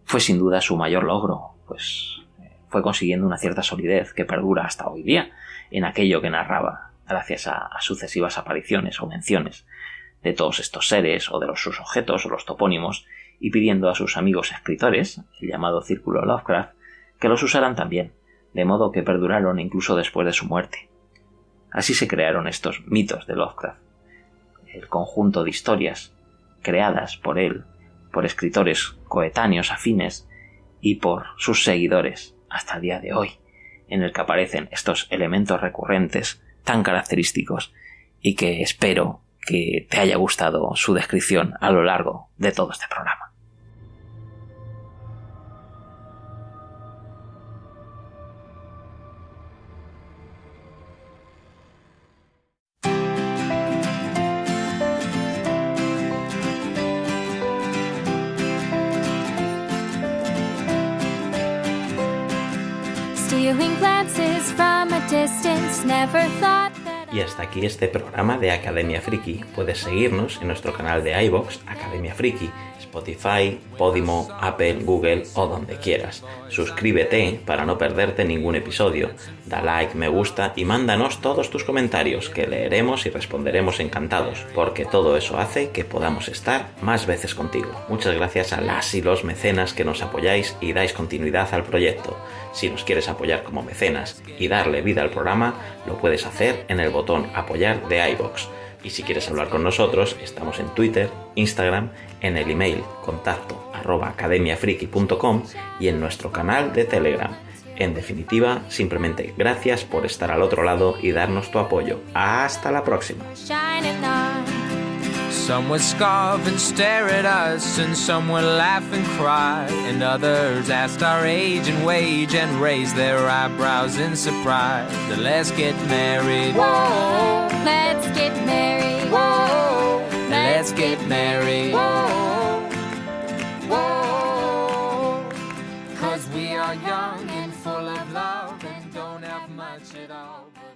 Fue sin duda su mayor logro, pues fue consiguiendo una cierta solidez que perdura hasta hoy día en aquello que narraba, gracias a sucesivas apariciones o menciones de todos estos seres o de sus objetos o los topónimos, y pidiendo a sus amigos escritores, el llamado Círculo Lovecraft, que los usaran también, de modo que perduraron incluso después de su muerte. Así se crearon estos mitos de Lovecraft, el conjunto de historias creadas por él, por escritores coetáneos afines y por sus seguidores hasta el día de hoy, en el que aparecen estos elementos recurrentes tan característicos y que espero que te haya gustado su descripción a lo largo de todo este programa. Y hasta aquí este programa de Academia Friki. Puedes seguirnos en nuestro canal de iVoox, Academia Friki, Spotify, Podimo, Apple, Google o donde quieras. Suscríbete para no perderte ningún episodio. Da like, me gusta y mándanos todos tus comentarios, que leeremos y responderemos encantados, porque todo eso hace que podamos estar más veces contigo. Muchas gracias a las y los mecenas que nos apoyáis y dais continuidad al proyecto. Si nos quieres apoyar como mecenas y darle vida al programa, lo puedes hacer en el botón apoyar de iVoox. Y si quieres hablar con nosotros, estamos en Twitter, Instagram, en el email contacto@academiafriki.com y en nuestro canal de Telegram, En definitiva, simplemente gracias por estar al otro lado y darnos tu apoyo. ¡Hasta la próxima! Some would scoff and stare at us, and some would laugh and cry, and others asked our age and wage and raised their eyebrows in surprise. Then let's get married. Whoa, let's get married. Whoa, let's get married. Whoa, Whoa, 'cause we are young and full of love and don't have much at all. But